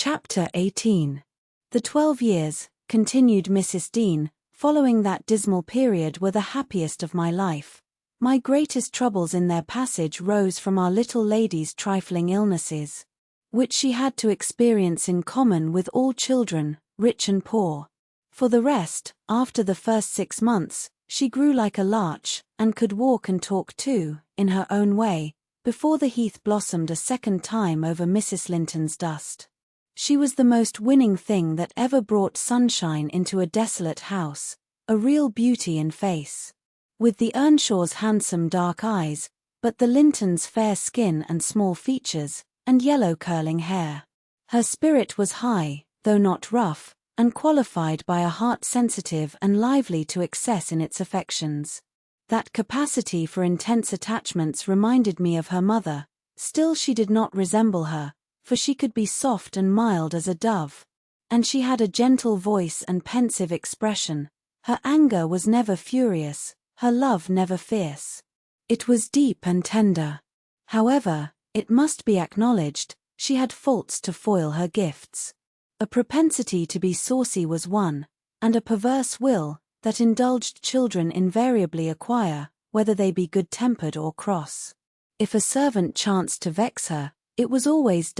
Chapter 18. The 12 years, continued Mrs. Dean, following that dismal period were the happiest of my life. My greatest troubles in their passage rose from our little lady's trifling illnesses, which she had to experience in common with all children, rich and poor. For the rest, after the first 6 months, she grew like a larch, and could walk and talk too, in her own way, before the heath blossomed a second time over Mrs. Linton's dust. She was the most winning thing that ever brought sunshine into a desolate house, a real beauty in face. With the Earnshaws' handsome dark eyes, but the Lintons' fair skin and small features, and yellow curling hair. Her spirit was high, though not rough, and qualified by a heart sensitive and lively to excess in its affections. That capacity for intense attachments reminded me of her mother, still she did not resemble her, for she could be soft and mild as a dove. And she had a gentle voice and pensive expression. Her anger was never furious, her love never fierce. It was deep and tender. However, it must be acknowledged, she had faults to foil her gifts. A propensity to be saucy was one, and a perverse will, that indulged children invariably acquire, whether they be good-tempered or cross. If a servant chanced to vex her, it was always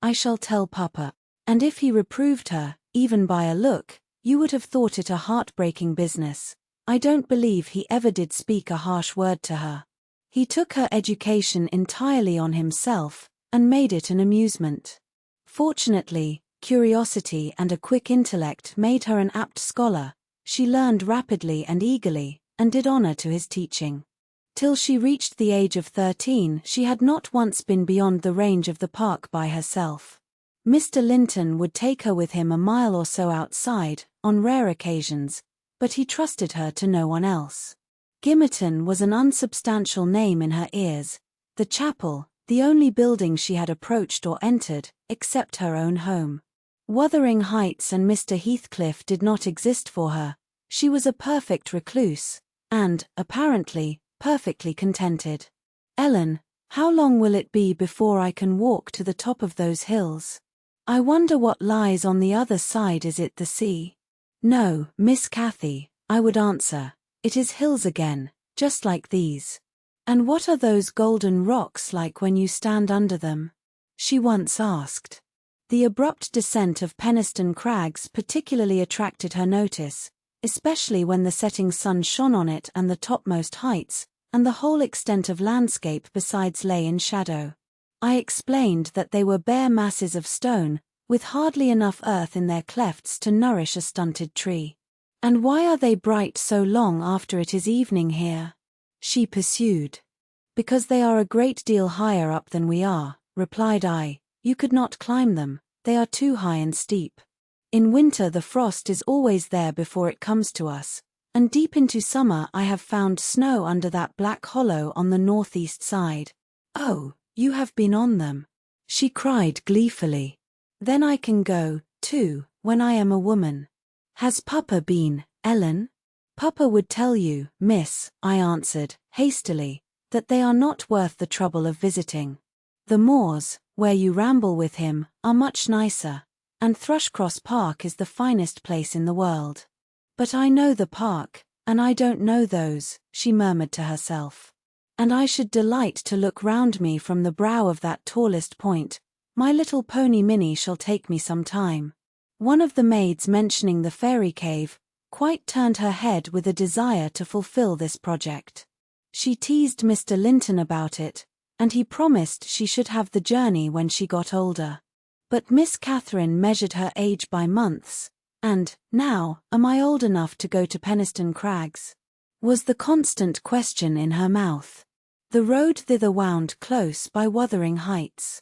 I shall tell Papa. And if he reproved her, even by a look, you would have thought it a heartbreaking business. I don't believe he ever did speak a harsh word to her. He took her education entirely on himself, and made it an amusement. Fortunately, curiosity and a quick intellect made her an apt scholar. She learned rapidly and eagerly, and did honor to his teaching. Till she reached the age of 13, she had not once been beyond the range of the park by herself. Mr. Linton would take her with him a mile or so outside, on rare occasions, but he trusted her to no one else. Gimmerton was an unsubstantial name in her ears, the chapel, the only building she had approached or entered, except her own home. Wuthering Heights and Mr. Heathcliff did not exist for her. She was a perfect recluse, and, apparently, perfectly contented. Ellen, how long will it be before I can walk to the top of those hills? I wonder what lies on the other side. Is it the sea? No, Miss Cathy, I would answer, it is hills again, just like these. And what are those golden rocks like when you stand under them? She once asked. The abrupt descent of Penistone Crags particularly attracted her notice, especially when the setting sun shone on it and the topmost heights, and the whole extent of landscape besides lay in shadow. I explained that they were bare masses of stone, with hardly enough earth in their clefts to nourish a stunted tree. And why are they bright so long after it is evening here? She pursued. Because they are a great deal higher up than we are, replied I. You could not climb them, they are too high and steep. In winter the frost is always there before it comes to us, and deep into summer I have found snow under that black hollow on the northeast side. Oh, you have been on them, she cried gleefully. Then I can go, too, when I am a woman. Has Papa been, Ellen? Papa would tell you, miss, I answered, hastily, that they are not worth the trouble of visiting. The moors, where you ramble with him, are much nicer, and Thrushcross Park is the finest place in the world. But I know the park, and I don't know those, she murmured to herself. And I should delight to look round me from the brow of that tallest point. My little pony Minnie shall take me some time. One of the maids mentioning the fairy cave, quite turned her head with a desire to fulfill this project. She teased Mr. Linton about it, and he promised she should have the journey when she got older. But Miss Catherine measured her age by months, and, now, am I old enough to go to Penistone Crags? Was the constant question in her mouth. The road thither wound close by Wuthering Heights.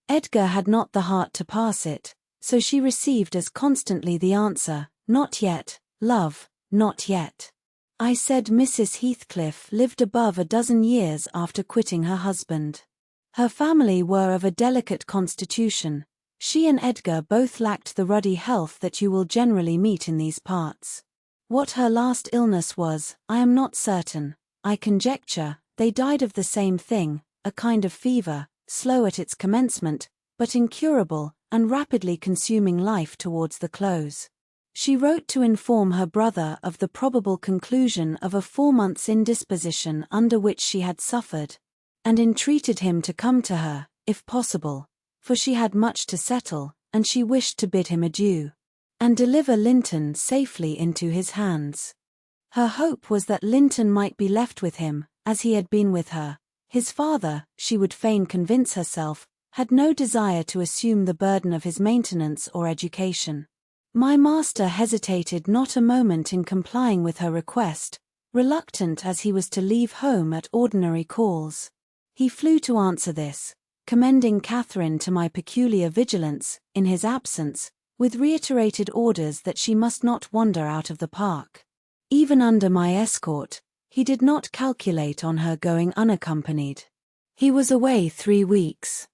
Edgar had not the heart to pass it, so she received as constantly the answer, not yet, love, not yet. I said Mrs. Heathcliff lived above a dozen years after quitting her husband. Her family were of a delicate constitution. She and Edgar both lacked the ruddy health that you will generally meet in these parts. What her last illness was, I am not certain. I conjecture, they died of the same thing, a kind of fever, slow at its commencement, but incurable, and rapidly consuming life towards the close. She wrote to inform her brother of the probable conclusion of a 4 months indisposition under which she had suffered, and entreated him to come to her, if possible, for she had much to settle, and she wished to bid him adieu, and deliver Linton safely into his hands. Her hope was that Linton might be left with him, as he had been with her. His father, she would fain convince herself, had no desire to assume the burden of his maintenance or education. My master hesitated not a moment in complying with her request, reluctant as he was to leave home at ordinary calls. He flew to answer this, commending Catherine to my peculiar vigilance, in his absence, with reiterated orders that she must not wander out of the park. Even under my escort, he did not calculate on her going unaccompanied. He was away 3 weeks.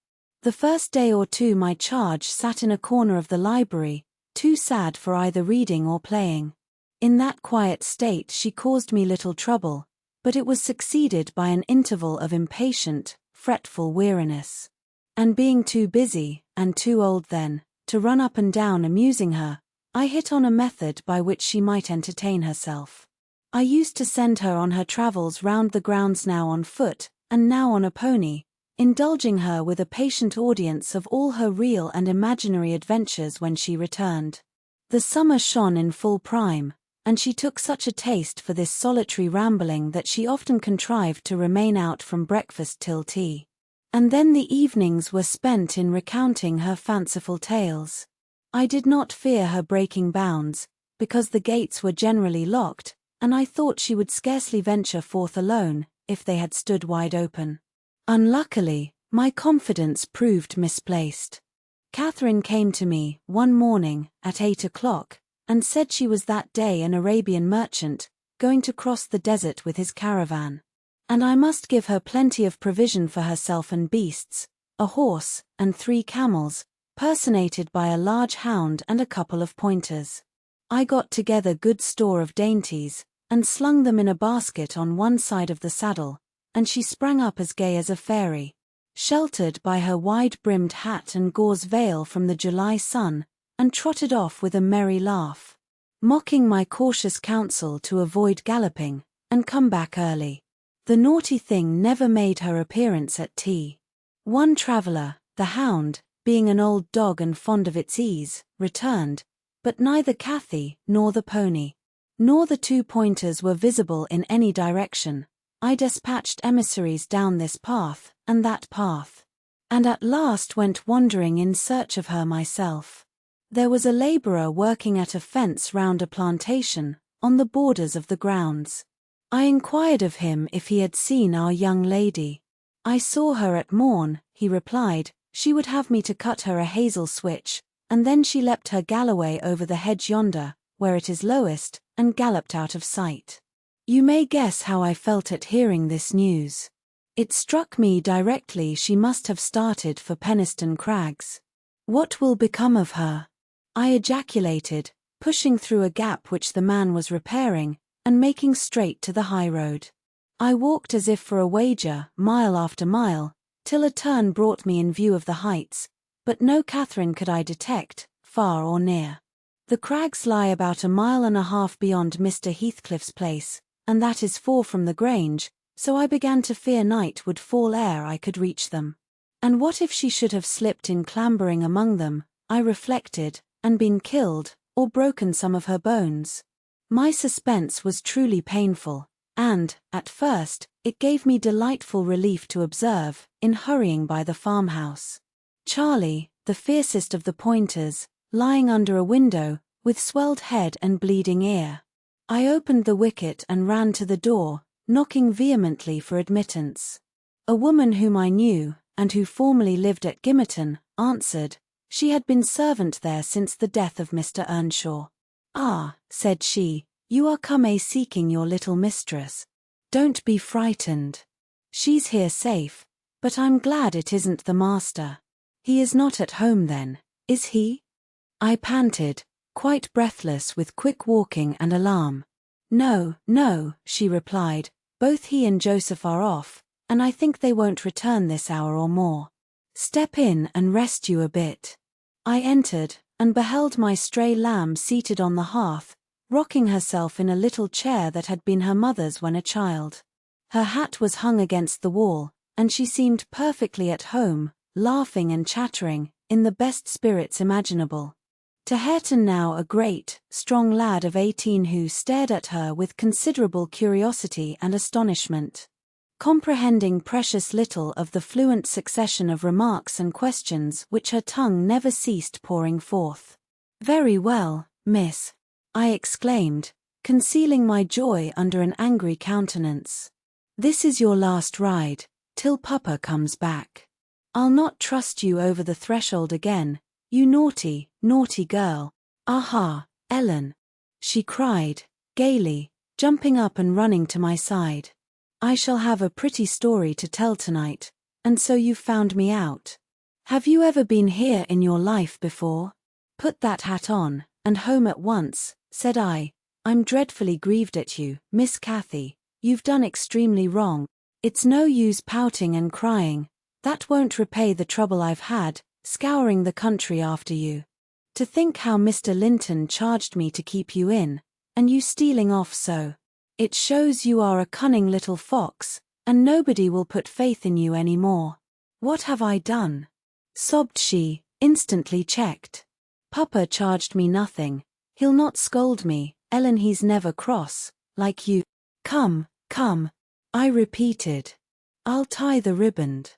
The first day or two my charge sat in a corner of the library, too sad for either reading or playing. In that quiet state she caused me little trouble, but it was succeeded by an interval of impatient, fretful weariness. And being too busy, and too old then, to run up and down amusing her, I hit on a method by which she might entertain herself. I used to send her on her travels round the grounds, now on foot, and now on a pony, indulging her with a patient audience of all her real and imaginary adventures when she returned. The summer shone in full prime, and she took such a taste for this solitary rambling that she often contrived to remain out from breakfast till tea. And then the evenings were spent in recounting her fanciful tales. I did not fear her breaking bounds, because the gates were generally locked, and I thought she would scarcely venture forth alone, if they had stood wide open. Unluckily, my confidence proved misplaced. Catherine came to me, one morning, at 8 o'clock, and said she was that day an Arabian merchant, going to cross the desert with his caravan. And I must give her plenty of provision for herself and beasts, a horse, and 3 camels, personated by a large hound and a couple of pointers. I got together good store of dainties, and slung them in a basket on one side of the saddle, and she sprang up as gay as a fairy, sheltered by her wide-brimmed hat and gauze veil from the July sun, and trotted off with a merry laugh, mocking my cautious counsel to avoid galloping, and come back early. The naughty thing never made her appearance at tea. One traveller, the hound, being an old dog and fond of its ease, returned, but neither Cathy, nor the pony, nor the 2 pointers were visible in any direction. I dispatched emissaries down this path, and that path, and at last went wandering in search of her myself. There was a labourer working at a fence round a plantation, on the borders of the grounds. I inquired of him if he had seen our young lady. I saw her at morn, he replied. She would have me to cut her a hazel switch, and then she leapt her galloway over the hedge yonder, where it is lowest, and galloped out of sight. You may guess how I felt at hearing this news. It struck me directly she must have started for Penistone Crags. What will become of her? I ejaculated, pushing through a gap which the man was repairing, and making straight to the high road. I walked as if for a wager, mile after mile, till a turn brought me in view of the heights, but no Catherine could I detect, far or near. The crags lie about 1.5 miles beyond Mr. Heathcliff's place, and that is 4 from the Grange, so I began to fear night would fall ere I could reach them. And what if she should have slipped in clambering among them, I reflected, and been killed, or broken some of her bones? My suspense was truly painful, and, at first, it gave me delightful relief to observe, in hurrying by the farmhouse, Charlie, the fiercest of the pointers, lying under a window, with swelled head and bleeding ear. I opened the wicket and ran to the door, knocking vehemently for admittance. A woman whom I knew, and who formerly lived at Gimmerton, answered. She had been servant there since the death of Mr. Earnshaw. "Ah," said she, "you are come seeking your little mistress. Don't be frightened. She's here safe, but I'm glad it isn't the master." "He is not at home then, is he?" I panted, quite breathless with quick walking and alarm. "No, no," she replied, "both he and Joseph are off, and I think they won't return this hour or more. Step in and rest you a bit." I entered, and beheld my stray lamb seated on the hearth, rocking herself in a little chair that had been her mother's when a child. Her hat was hung against the wall, and she seemed perfectly at home, laughing and chattering, in the best spirits imaginable. To Hareton, now a great, strong lad of 18, who stared at her with considerable curiosity and astonishment, comprehending precious little of the fluent succession of remarks and questions which her tongue never ceased pouring forth. "Very well, miss," I exclaimed, concealing my joy under an angry countenance. "This is your last ride, till Papa comes back. I'll not trust you over the threshold again, you naughty, naughty girl. Aha, Ellen!" she cried, gaily, jumping up and running to my side. "I shall have a pretty story to tell tonight, and so you've found me out. Have you ever been here in your life before? Put that hat on, and home at once," said I. "I'm dreadfully grieved at you, Miss Cathy. You've done extremely wrong. It's no use pouting and crying. That won't repay the trouble I've had, scouring the country after you. To think how Mr. Linton charged me to keep you in, and you stealing off so. It shows you are a cunning little fox, and nobody will put faith in you any more. What have I done?" sobbed she, instantly checked. "Papa charged me nothing. He'll not scold me, Ellen. He's never cross, like you." Come, I repeated. "I'll tie the riband.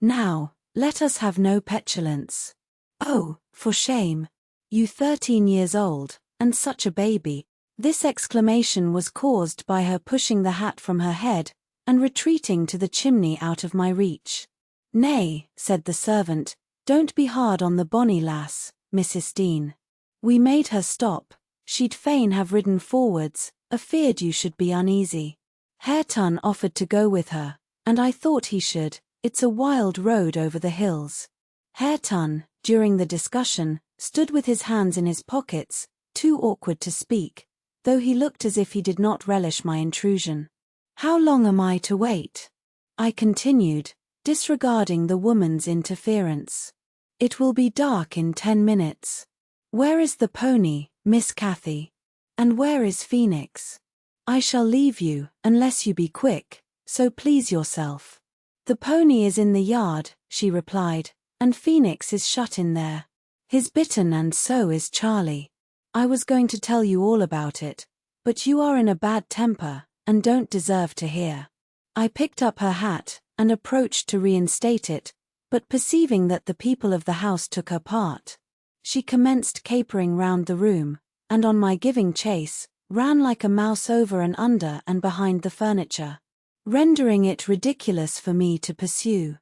Now, let us have no petulance." "Oh, for shame. You 13 years old, and such a baby." This exclamation was caused by her pushing the hat from her head, and retreating to the chimney out of my reach. "Nay," said the servant, "don't be hard on the bonny lass, Mrs. Dean. We made her stop. She'd fain have ridden forwards, afeard you should be uneasy. Hareton offered to go with her, and I thought he should. It's a wild road over the hills." Hareton, during the discussion, stood with his hands in his pockets, too awkward to speak, though he looked as if he did not relish my intrusion. "How long am I to wait?" I continued, disregarding the woman's interference. "It will be dark in 10 minutes. Where is the pony, Miss Cathy? And where is Phoenix? I shall leave you, unless you be quick, so please yourself." "The pony is in the yard," she replied, "and Phoenix is shut in there. He's bitten, and so is Charlie. I was going to tell you all about it, but you are in a bad temper, and don't deserve to hear." I picked up her hat, and approached to reinstate it, but perceiving that the people of the house took her part, she commenced capering round the room, and on my giving chase, ran like a mouse over and under and behind the furniture, rendering it ridiculous for me to pursue.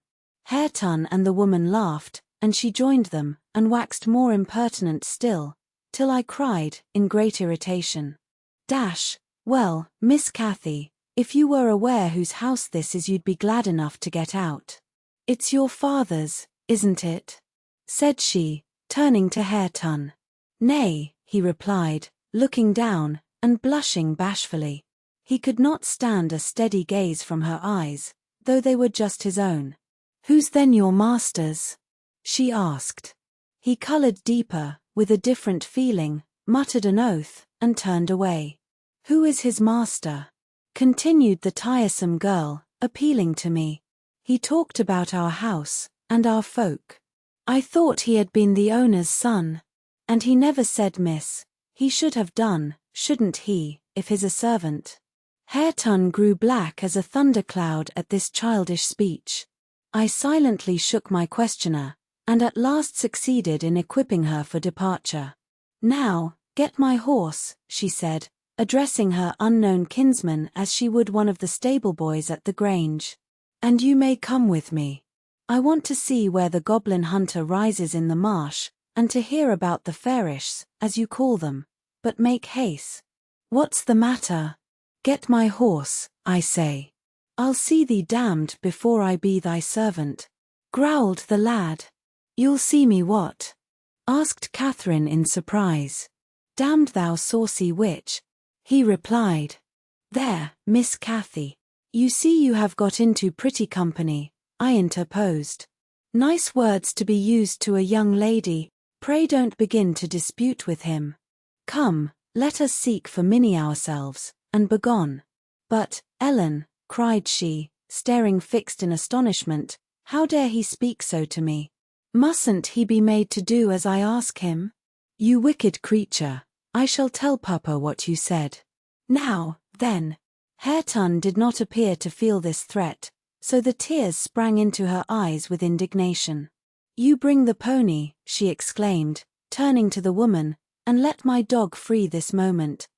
Hareton and the woman laughed, and she joined them, and waxed more impertinent still, till I cried, in great irritation, "Well, Miss Cathy, if you were aware whose house this is, you'd be glad enough to get out. It's your father's, isn't it?" said she, turning to Hareton. "Nay," he replied, looking down, and blushing bashfully. He could not stand a steady gaze from her eyes, though they were just his own. "Who's then your master's?" she asked. He coloured deeper, with a different feeling, muttered an oath, and turned away. "Who is his master?" continued the tiresome girl, appealing to me. "He talked about our house, and our folk. I thought he had been the owner's son. And he never said, miss. He should have done, shouldn't he, if he's a servant?" Hareton grew black as a thundercloud at this childish speech. I silently shook my questioner, and at last succeeded in equipping her for departure. "Now, get my horse," she said, addressing her unknown kinsman as she would one of the stable boys at the Grange. "And you may come with me. I want to see where the goblin hunter rises in the marsh, and to hear about the fairish, as you call them. But make haste." "What's the matter?" "Get my horse, I say. I'll see thee damned before I be thy servant," growled the lad. "You'll see me what?" asked Catherine in surprise. "Damned, thou saucy witch," he replied. "There, Miss Cathy. You see you have got into pretty company," I interposed. "Nice words to be used to a young lady. Pray don't begin to dispute with him. Come, let us seek for Minnie ourselves, and begone. But, Ellen, cried she, staring fixed in astonishment, how dare he speak so to me? Mustn't he be made to do as I ask him? You wicked creature, I shall tell Papa what you said. Now, then. Hareton did not appear to feel this threat, so the tears sprang into her eyes with indignation. You bring the pony, she exclaimed, turning to the woman, and let my dog free this moment.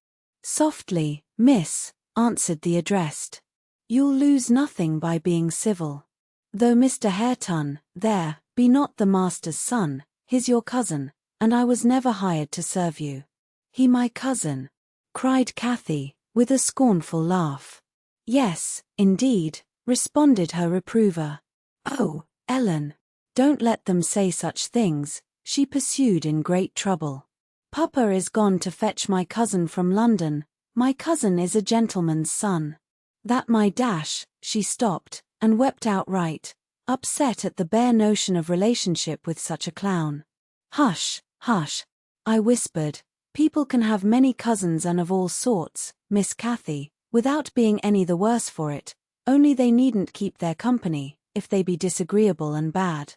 Softly, miss, answered the addressed. You'll lose nothing by being civil. Though Mr. Hareton, there, be not the master's son, he's your cousin, and I was never hired to serve you. He my cousin, cried Cathy, with a scornful laugh. Yes, indeed, responded her reprover. Oh, Ellen, don't let them say such things, she pursued in great trouble. Papa is gone to fetch my cousin from London. My cousin is a gentleman's son. That my dash, she stopped, and wept outright, upset at the bare notion of relationship with such a clown. Hush, hush, I whispered, people can have many cousins and of all sorts, Miss Cathy, without being any the worse for it, only they needn't keep their company, if they be disagreeable and bad.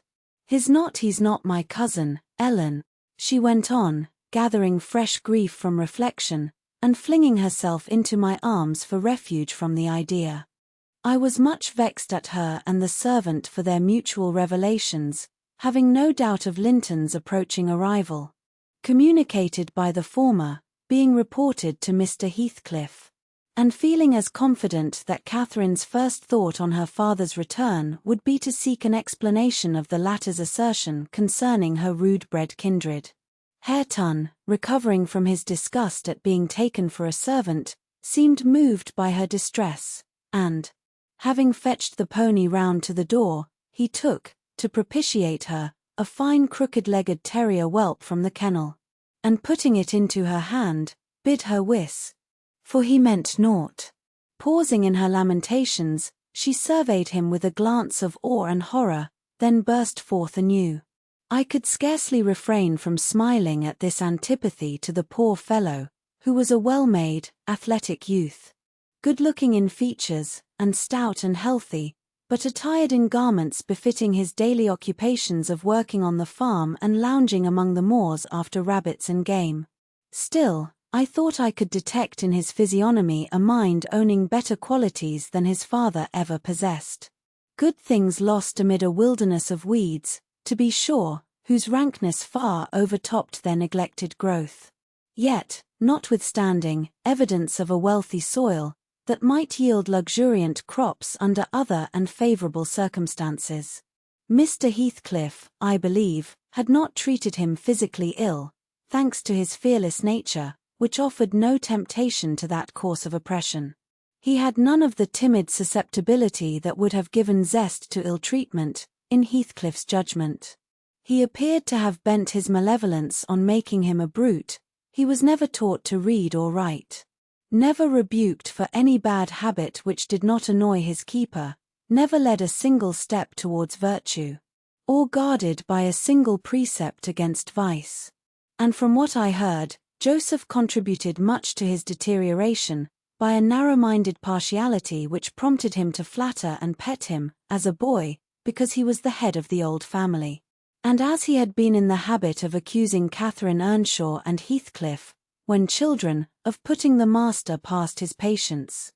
He's not my cousin, Ellen, she went on, gathering fresh grief from reflection, and flinging herself into my arms for refuge from the idea. I was much vexed at her and the servant for their mutual revelations, having no doubt of Linton's approaching arrival. Communicated by the former, being reported to Mr. Heathcliff, and feeling as confident that Catherine's first thought on her father's return would be to seek an explanation of the latter's assertion concerning her rude-bred kindred. Hareton, recovering from his disgust at being taken for a servant, seemed moved by her distress, and, having fetched the pony round to the door, he took, to propitiate her, a fine crooked-legged terrier whelp from the kennel, and putting it into her hand, bid her whis. For he meant naught. Pausing in her lamentations, she surveyed him with a glance of awe and horror, then burst forth anew. I could scarcely refrain from smiling at this antipathy to the poor fellow, who was a well-made, athletic youth, good-looking in features, and stout and healthy, but attired in garments befitting his daily occupations of working on the farm and lounging among the moors after rabbits and game. Still, I thought I could detect in his physiognomy a mind owning better qualities than his father ever possessed. Good things lost amid a wilderness of weeds, to be sure, whose rankness far overtopped their neglected growth. Yet, notwithstanding evidence of a wealthy soil, that might yield luxuriant crops under other and favourable circumstances. Mr. Heathcliff, I believe, had not treated him physically ill, thanks to his fearless nature, which offered no temptation to that course of oppression. He had none of the timid susceptibility that would have given zest to ill-treatment, in Heathcliff's judgment. He appeared to have bent his malevolence on making him a brute. He was never taught to read or write, never rebuked for any bad habit which did not annoy his keeper, never led a single step towards virtue, or guarded by a single precept against vice. And from what I heard, Joseph contributed much to his deterioration, by a narrow-minded partiality which prompted him to flatter and pet him, as a boy, because he was the head of the old family. And as he had been in the habit of accusing Catherine Earnshaw and Heathcliff, when children, of putting the master past his patience,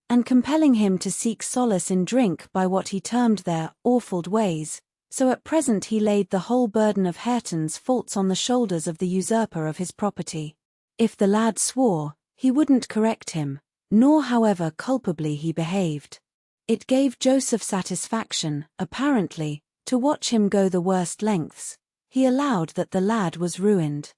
and compelling him to seek solace in drink by what he termed their awful ways, so at present he laid the whole burden of Hareton's faults on the shoulders of the usurper of his property. If the lad swore, he wouldn't correct him, nor however culpably he behaved. It gave Joseph satisfaction, apparently, to watch him go the worst lengths. He allowed that the lad was ruined,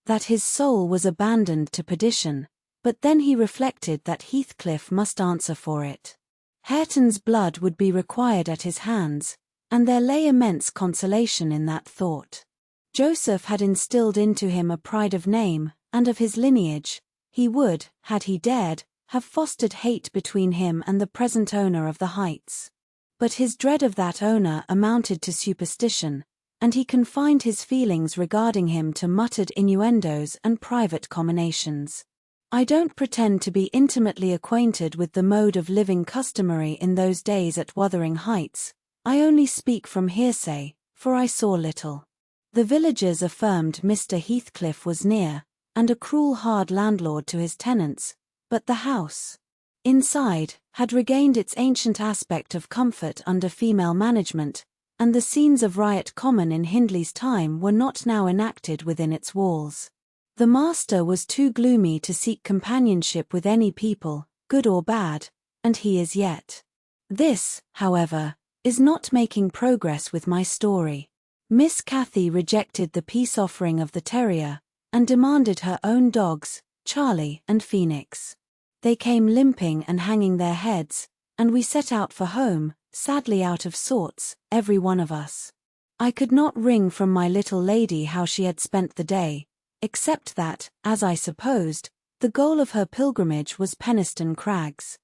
that his soul was abandoned to perdition, but then he reflected that Heathcliff must answer for it. Hareton's blood would be required at his hands, and there lay immense consolation in that thought. Joseph had instilled into him a pride of name, and of his lineage. He would, had he dared, have fostered hate between him and the present owner of the Heights. But his dread of that owner amounted to superstition, and he confined his feelings regarding him to muttered innuendos and private comminations. I don't pretend to be intimately acquainted with the mode of living customary in those days at Wuthering Heights. I only speak from hearsay, for I saw little. The villagers affirmed Mr. Heathcliff was near, and a cruel hard landlord to his tenants, but the house, inside, had regained its ancient aspect of comfort under female management, and the scenes of riot common in Hindley's time were not now enacted within its walls. The master was too gloomy to seek companionship with any people, good or bad, and he is yet. This, however, is not making progress with my story. Miss Cathy rejected the peace offering of the terrier, and demanded her own dogs, Charlie and Phoenix. They came limping and hanging their heads, and we set out for home, sadly out of sorts, every one of us. I could not wring from my little lady how she had spent the day, except that, as I supposed, the goal of her pilgrimage was Penistone Crags.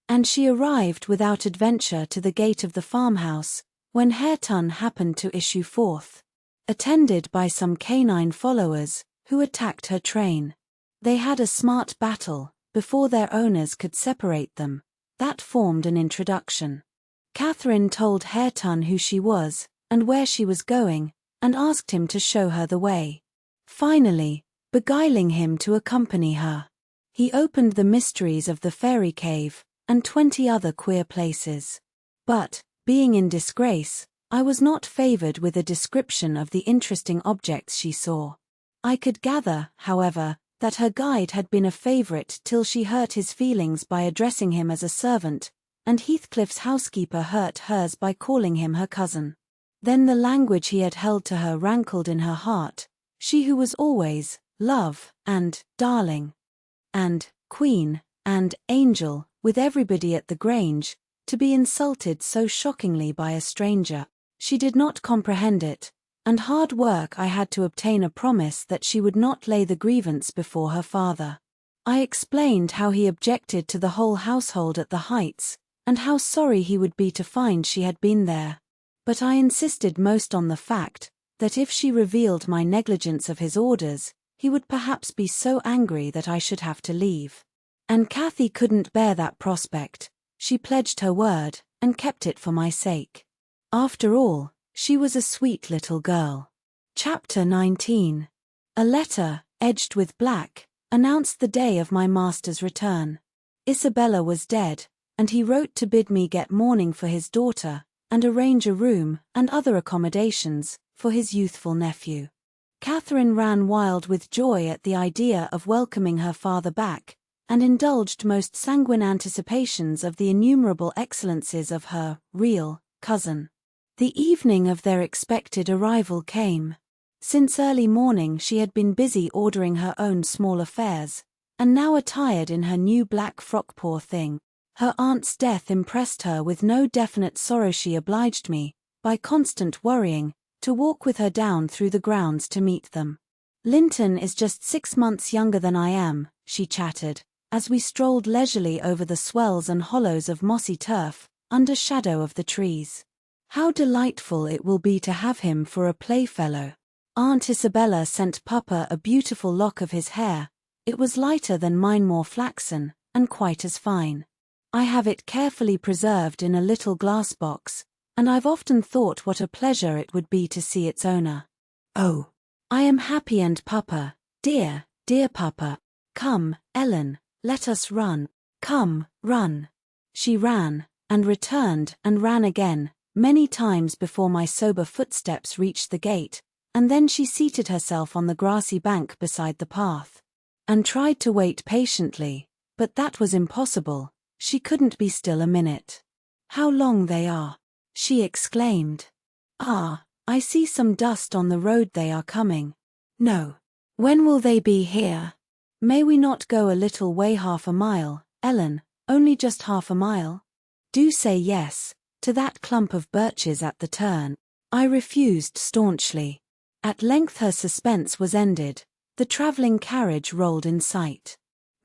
And she arrived without adventure to the gate of the farmhouse, when Hareton happened to issue forth, attended by some canine followers, who attacked her train. They had a smart battle, before their owners could separate them. That formed an introduction. Catherine told Hareton who she was, and where she was going, and asked him to show her the way. Finally, beguiling him to accompany her, he opened the mysteries of the fairy cave, and 20 other queer places. But, being in disgrace, I was not favored with a description of the interesting objects she saw. I could gather, however, that her guide had been a favorite till she hurt his feelings by addressing him as a servant, and Heathcliff's housekeeper hurt hers by calling him her cousin. Then the language he had held to her rankled in her heart, she who was always love, and darling, and queen, and angel, with everybody at the Grange, to be insulted so shockingly by a stranger. She did not comprehend it, and hard work I had to obtain a promise that she would not lay the grievance before her father. I explained how he objected to the whole household at the Heights, and how sorry he would be to find she had been there. But I insisted most on the fact that if she revealed my negligence of his orders, he would perhaps be so angry that I should have to leave. And Cathy couldn't bear that prospect. She pledged her word, and kept it for my sake. After all, she was a sweet little girl. Chapter 19. A letter, edged with black, announced the day of my master's return. Isabella was dead, and he wrote to bid me get mourning for his daughter, and arrange a room, and other accommodations, for his youthful nephew. Catherine ran wild with joy at the idea of welcoming her father back, and indulged most sanguine anticipations of the innumerable excellencies of her real cousin. The evening of their expected arrival came. Since early morning she had been busy ordering her own small affairs, and now attired in her new black frock. Poor thing. Her aunt's death impressed her with no definite sorrow. She obliged me, by constant worrying, to walk with her down through the grounds to meet them. Linton is just 6 months younger than I am, she chattered, as we strolled leisurely over the swells and hollows of mossy turf, under shadow of the trees. How delightful it will be to have him for a playfellow. Aunt Isabella sent Papa a beautiful lock of his hair. It was lighter than mine, more flaxen, and quite as fine. I have it carefully preserved in a little glass box, and I've often thought what a pleasure it would be to see its owner. Oh, I am happy, and Papa, dear, dear Papa. Come, Ellen, let us run. Come, run. She ran, and returned, and ran again, many times before my sober footsteps reached the gate, and then she seated herself on the grassy bank beside the path, and tried to wait patiently, but that was impossible. She couldn't be still a minute. How long they are, she exclaimed. Ah, I see some dust on the road. They are coming. No. When will they be here? May we not go a little way, half a mile, Ellen, only just half a mile? Do say yes, to that clump of birches at the turn. I refused staunchly. At length her suspense was ended. The travelling carriage rolled in sight.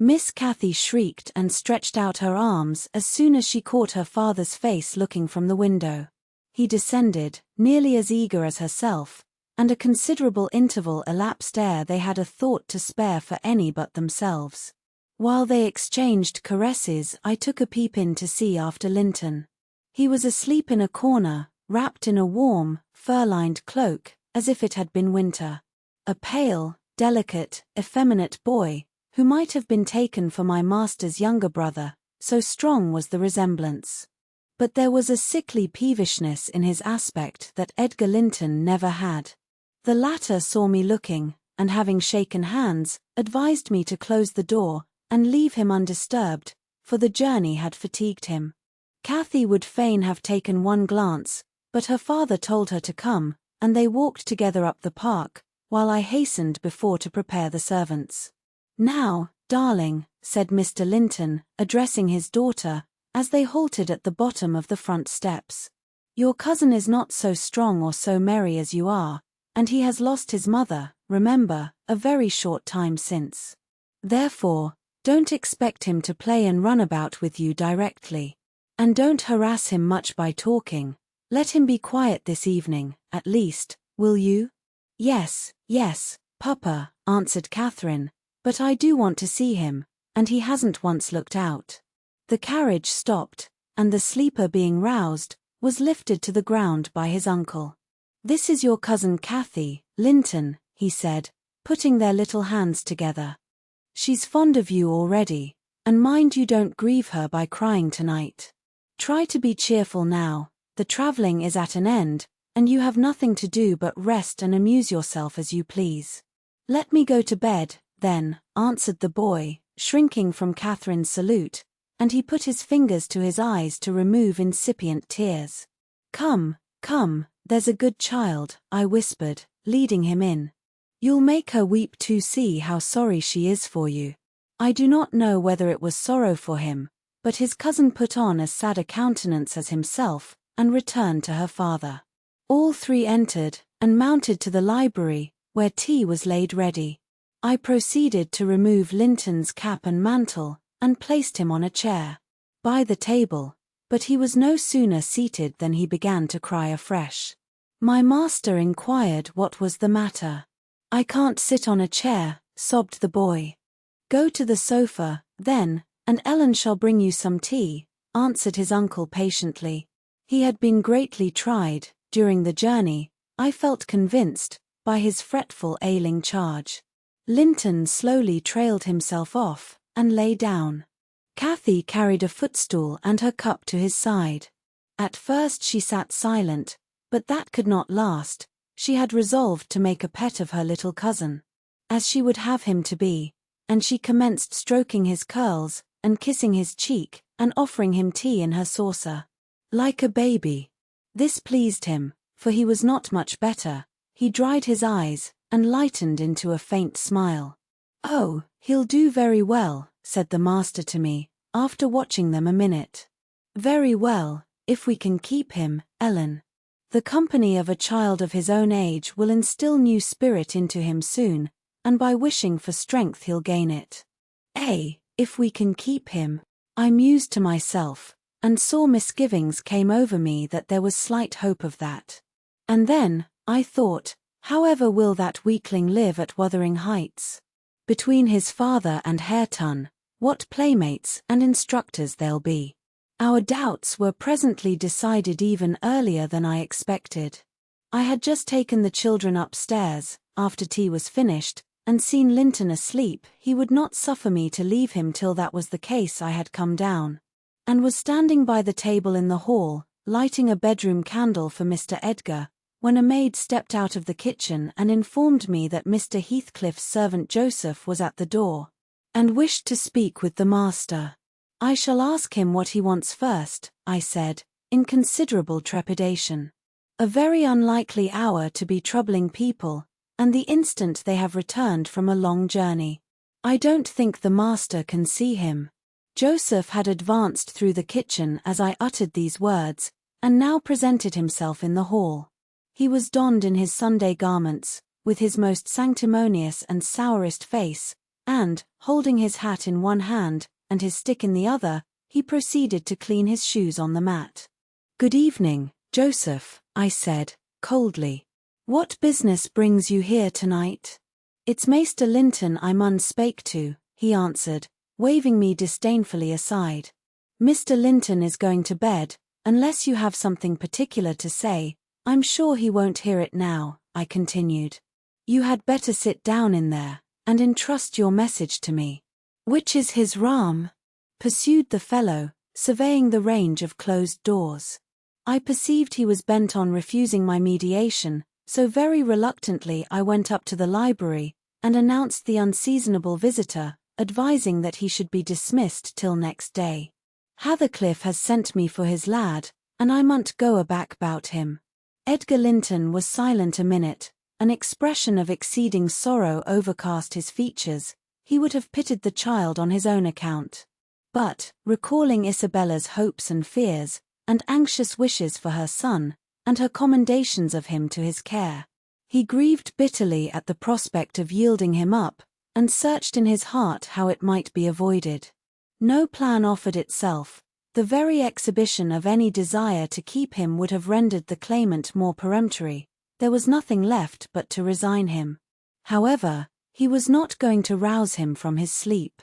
Miss Cathy shrieked and stretched out her arms as soon as she caught her father's face looking from the window. He descended, nearly as eager as herself, and a considerable interval elapsed ere they had a thought to spare for any but themselves. While they exchanged caresses, I took a peep in to see after Linton. He was asleep in a corner, wrapped in a warm, fur-lined cloak, as if it had been winter. A pale, delicate, effeminate boy, who might have been taken for my master's younger brother, so strong was the resemblance. But there was a sickly peevishness in his aspect that Edgar Linton never had. The latter saw me looking, and having shaken hands, advised me to close the door, and leave him undisturbed, for the journey had fatigued him. Cathy would fain have taken one glance, but her father told her to come, and they walked together up the park, while I hastened before to prepare the servants. "Now, darling," said Mr. Linton, addressing his daughter, as they halted at the bottom of the front steps. "Your cousin is not so strong or so merry as you are, and he has lost his mother, remember, a very short time since. Therefore, don't expect him to play and run about with you directly. And don't harass him much by talking. Let him be quiet this evening, at least, will you?" Yes, Papa," answered Catherine, "but I do want to see him, and he hasn't once looked out." The carriage stopped, and the sleeper being roused, was lifted to the ground by his uncle. "This is your cousin Cathy, Linton," he said, putting their little hands together. "She's fond of you already, and mind you don't grieve her by crying tonight. Try to be cheerful now, the travelling is at an end, and you have nothing to do but rest and amuse yourself as you please." "Let me go to bed, then," answered the boy, shrinking from Catherine's salute, and he put his fingers to his eyes to remove incipient tears. Come, there's a good child," I whispered, leading him in. "You'll make her weep to see how sorry she is for you." I do not know whether it was sorrow for him, but his cousin put on as sad a countenance as himself, and returned to her father. All three entered, and mounted to the library, where tea was laid ready. I proceeded to remove Linton's cap and mantle, and placed him on a chair by the table, but he was no sooner seated than he began to cry afresh. My master inquired what was the matter. "I can't sit on a chair," sobbed the boy. "Go to the sofa, then, and Ellen shall bring you some tea," answered his uncle patiently. He had been greatly tried, during the journey, I felt convinced, by his fretful ailing charge. Linton slowly trailed himself off, and lay down. Cathy carried a footstool and her cup to his side. At first she sat silent, but that could not last. She had resolved to make a pet of her little cousin, as she would have him to be, and she commenced stroking his curls, and kissing his cheek, and offering him tea in her saucer. Like a baby. This pleased him, for he was not much better. He dried his eyes, and lightened into a faint smile. "Oh, he'll do very well," said the master to me, after watching them a minute. "Very well, if we can keep him, Ellen. The company of a child of his own age will instill new spirit into him soon, and by wishing for strength he'll gain it. If we can keep him," I mused to myself, and saw misgivings came over me that there was slight hope of that. And then, I thought, however will that weakling live at Wuthering Heights? Between his father and Hareton, what playmates and instructors they'll be. Our doubts were presently decided even earlier than I expected. I had just taken the children upstairs, after tea was finished, and seen Linton asleep. He would not suffer me to leave him till that was the case. I had come down, and was standing by the table in the hall, lighting a bedroom candle for Mr. Edgar, when a maid stepped out of the kitchen and informed me that Mr. Heathcliff's servant Joseph was at the door, and wished to speak with the master. "I shall ask him what he wants first," I said, in considerable trepidation. A very unlikely hour to be troubling people, and the instant they have returned from a long journey. "I don't think the master can see him." Joseph had advanced through the kitchen as I uttered these words, and now presented himself in the hall. He was donned in his Sunday garments, with his most sanctimonious and sourest face, and, holding his hat in one hand, and his stick in the other, he proceeded to clean his shoes on the mat. "Good evening," Joseph, I said, coldly. What business brings you here tonight? It's Maester Linton I mun spake to, he answered, waving me disdainfully aside. Mr. Linton is going to bed, unless you have something particular to say. I'm sure he won't hear it now, I continued. You had better sit down in there, and entrust your message to me. Which is his ram? Pursued the fellow, surveying the range of closed doors. I perceived he was bent on refusing my mediation, so very reluctantly I went up to the library, and announced the unseasonable visitor, advising that he should be dismissed till next day. Hathercliff has sent me for his lad, and I munt go aback bout him. Edgar Linton was silent a minute, an expression of exceeding sorrow overcast his features. He would have pitied the child on his own account. But, recalling Isabella's hopes and fears, and anxious wishes for her son, and her commendations of him to his care, he grieved bitterly at the prospect of yielding him up, and searched in his heart how it might be avoided. No plan offered itself. The very exhibition of any desire to keep him would have rendered the claimant more peremptory. There was nothing left but to resign him. However, he was not going to rouse him from his sleep.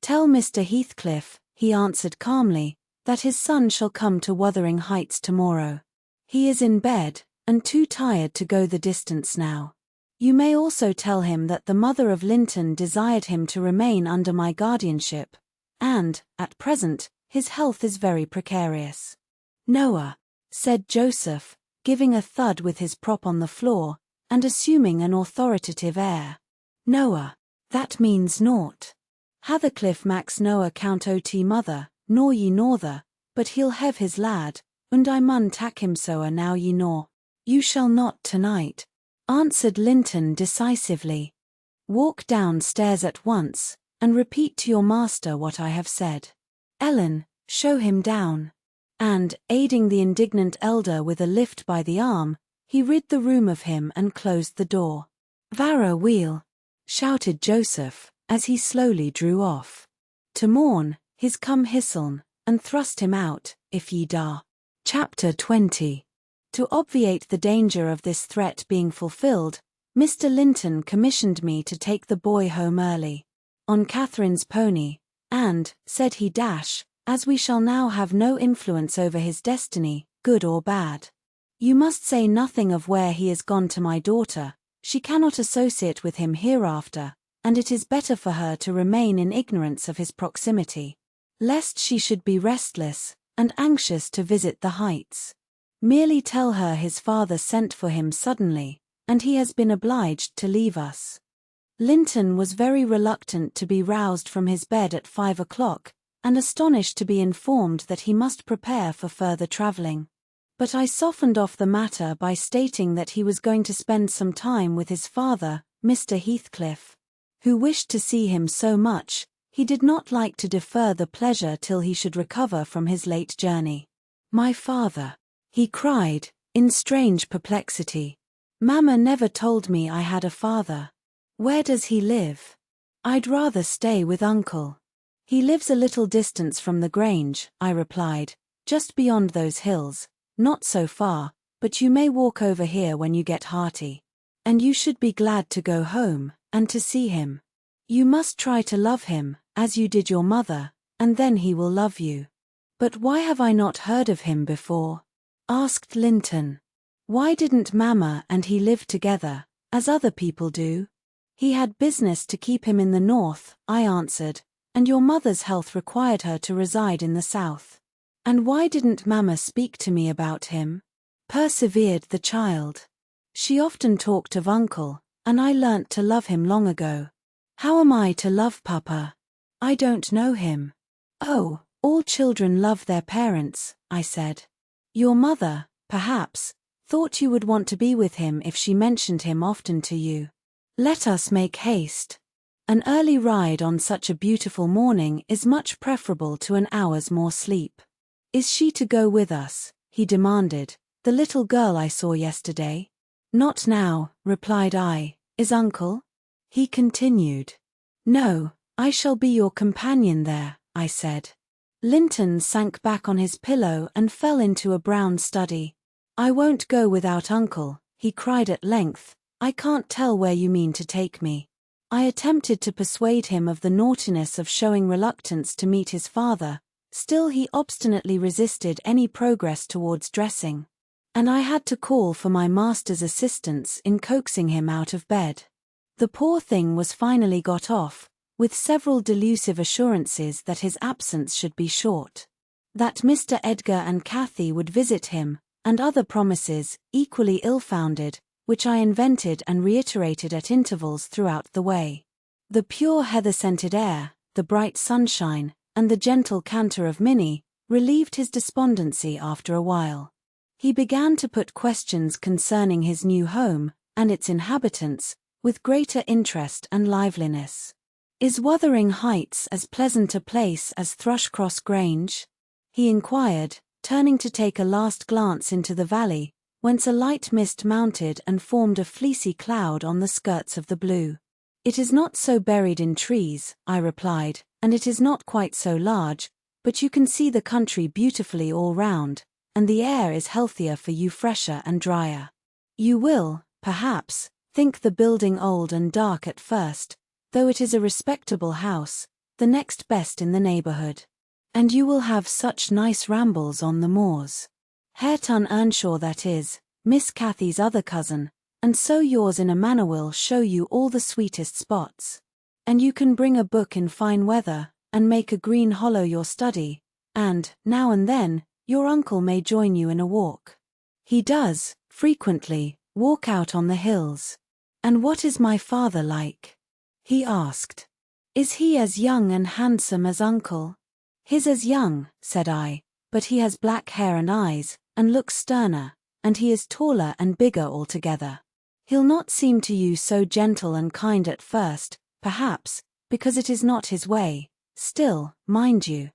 Tell Mr. Heathcliff, he answered calmly, that his son shall come to Wuthering Heights tomorrow. He is in bed, and too tired to go the distance now. You may also tell him that the mother of Linton desired him to remain under my guardianship, and, at present, his health is very precarious. Noah, said Joseph, giving a thud with his prop on the floor, and assuming an authoritative air. Noah, that means naught. Hathercliff max Noah count ot mother, nor ye norther, but he'll have his lad, und I mun tak him soa now ye nor. You shall not tonight, answered Linton decisively. Walk downstairs at once, and repeat to your master what I have said. Ellen, show him down. And, aiding the indignant elder with a lift by the arm, he rid the room of him and closed the door. Vara wheel, shouted Joseph, as he slowly drew off. To morn, his come hisseln, and thrust him out, if ye dar. Chapter 20. To obviate the danger of this threat being fulfilled, Mr. Linton commissioned me to take the boy home early, on Catherine's pony, and, said he, as we shall now have no influence over his destiny, good or bad. You must say nothing of where he is gone to my daughter. She cannot associate with him hereafter, and it is better for her to remain in ignorance of his proximity, lest she should be restless, and anxious to visit the Heights. Merely tell her his father sent for him suddenly, and he has been obliged to leave us. Linton was very reluctant to be roused from his bed at 5 o'clock, and astonished to be informed that he must prepare for further travelling. But I softened off the matter by stating that he was going to spend some time with his father, Mr. Heathcliff, who wished to see him so much. He did not like to defer the pleasure till he should recover from his late journey. My father, he cried, in strange perplexity. Mamma never told me I had a father. Where does he live? I'd rather stay with uncle. He lives a little distance from the Grange, I replied, just beyond those hills, not so far, but you may walk over here when you get hearty. And you should be glad to go home, and to see him. You must try to love him, as you did your mother, and then he will love you. But why have I not heard of him before? Asked Linton. Why didn't Mamma and he live together, as other people do? He had business to keep him in the north, I answered, and your mother's health required her to reside in the south. And why didn't Mamma speak to me about him? Persevered the child. She often talked of uncle, and I learnt to love him long ago. How am I to love Papa? I don't know him. Oh, all children love their parents, I said. Your mother, perhaps, thought you would want to be with him if she mentioned him often to you. Let us make haste. An early ride on such a beautiful morning is much preferable to an hour's more sleep. Is she to go with us? He demanded, the little girl I saw yesterday. Not now, replied I. Is uncle? He continued. No, I shall be your companion there, I said. Linton sank back on his pillow and fell into a brown study. "I won't go without Uncle," he cried at length. "I can't tell where you mean to take me." I attempted to persuade him of the naughtiness of showing reluctance to meet his father, still he obstinately resisted any progress towards dressing. And I had to call for my master's assistance in coaxing him out of bed. The poor thing was finally got off, with several delusive assurances that his absence should be short, that Mr. Edgar and Kathy would visit him, and other promises, equally ill-founded, which I invented and reiterated at intervals throughout the way. The pure heather-scented air, the bright sunshine, and the gentle canter of Minnie, relieved his despondency after a while. He began to put questions concerning his new home, and its inhabitants, with greater interest and liveliness. "Is Wuthering Heights as pleasant a place as Thrushcross Grange?" he inquired, turning to take a last glance into the valley, whence a light mist mounted and formed a fleecy cloud on the skirts of the blue. "It is not so buried in trees," I replied, "and it is not quite so large, but you can see the country beautifully all round, and the air is healthier for you, fresher and drier. You will, perhaps, think the building old and dark at first, though it is a respectable house, the next best in the neighborhood. And you will have such nice rambles on the moors. Hareton Earnshaw, that is, Miss Kathy's other cousin, and so yours in a manner will show you all the sweetest spots. And you can bring a book in fine weather, and make a green hollow your study, and, now and then, your uncle may join you in a walk. He does, frequently, walk out on the hills." "And what is my father like?" he asked. "Is he as young and handsome as Uncle?" "He's as young," said I, "but he has black hair and eyes, and looks sterner, and he is taller and bigger altogether. He'll not seem to you so gentle and kind at first, perhaps, because it is not his way. Still, mind you,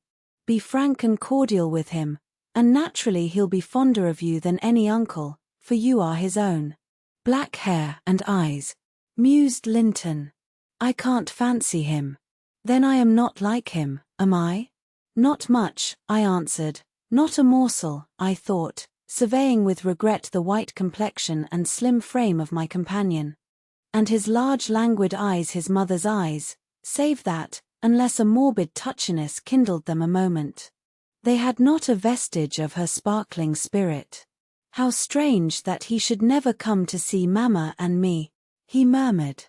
be frank and cordial with him, and naturally he'll be fonder of you than any uncle, for you are his own." "Black hair and eyes," mused Linton. "I can't fancy him. Then I am not like him, am I?" "Not much," I answered. "Not a morsel," I thought, surveying with regret the white complexion and slim frame of my companion. And his large languid eyes, his mother's eyes, save that, unless a morbid touchiness kindled them a moment, they had not a vestige of her sparkling spirit. "How strange that he should never come to see Mamma and me," he murmured.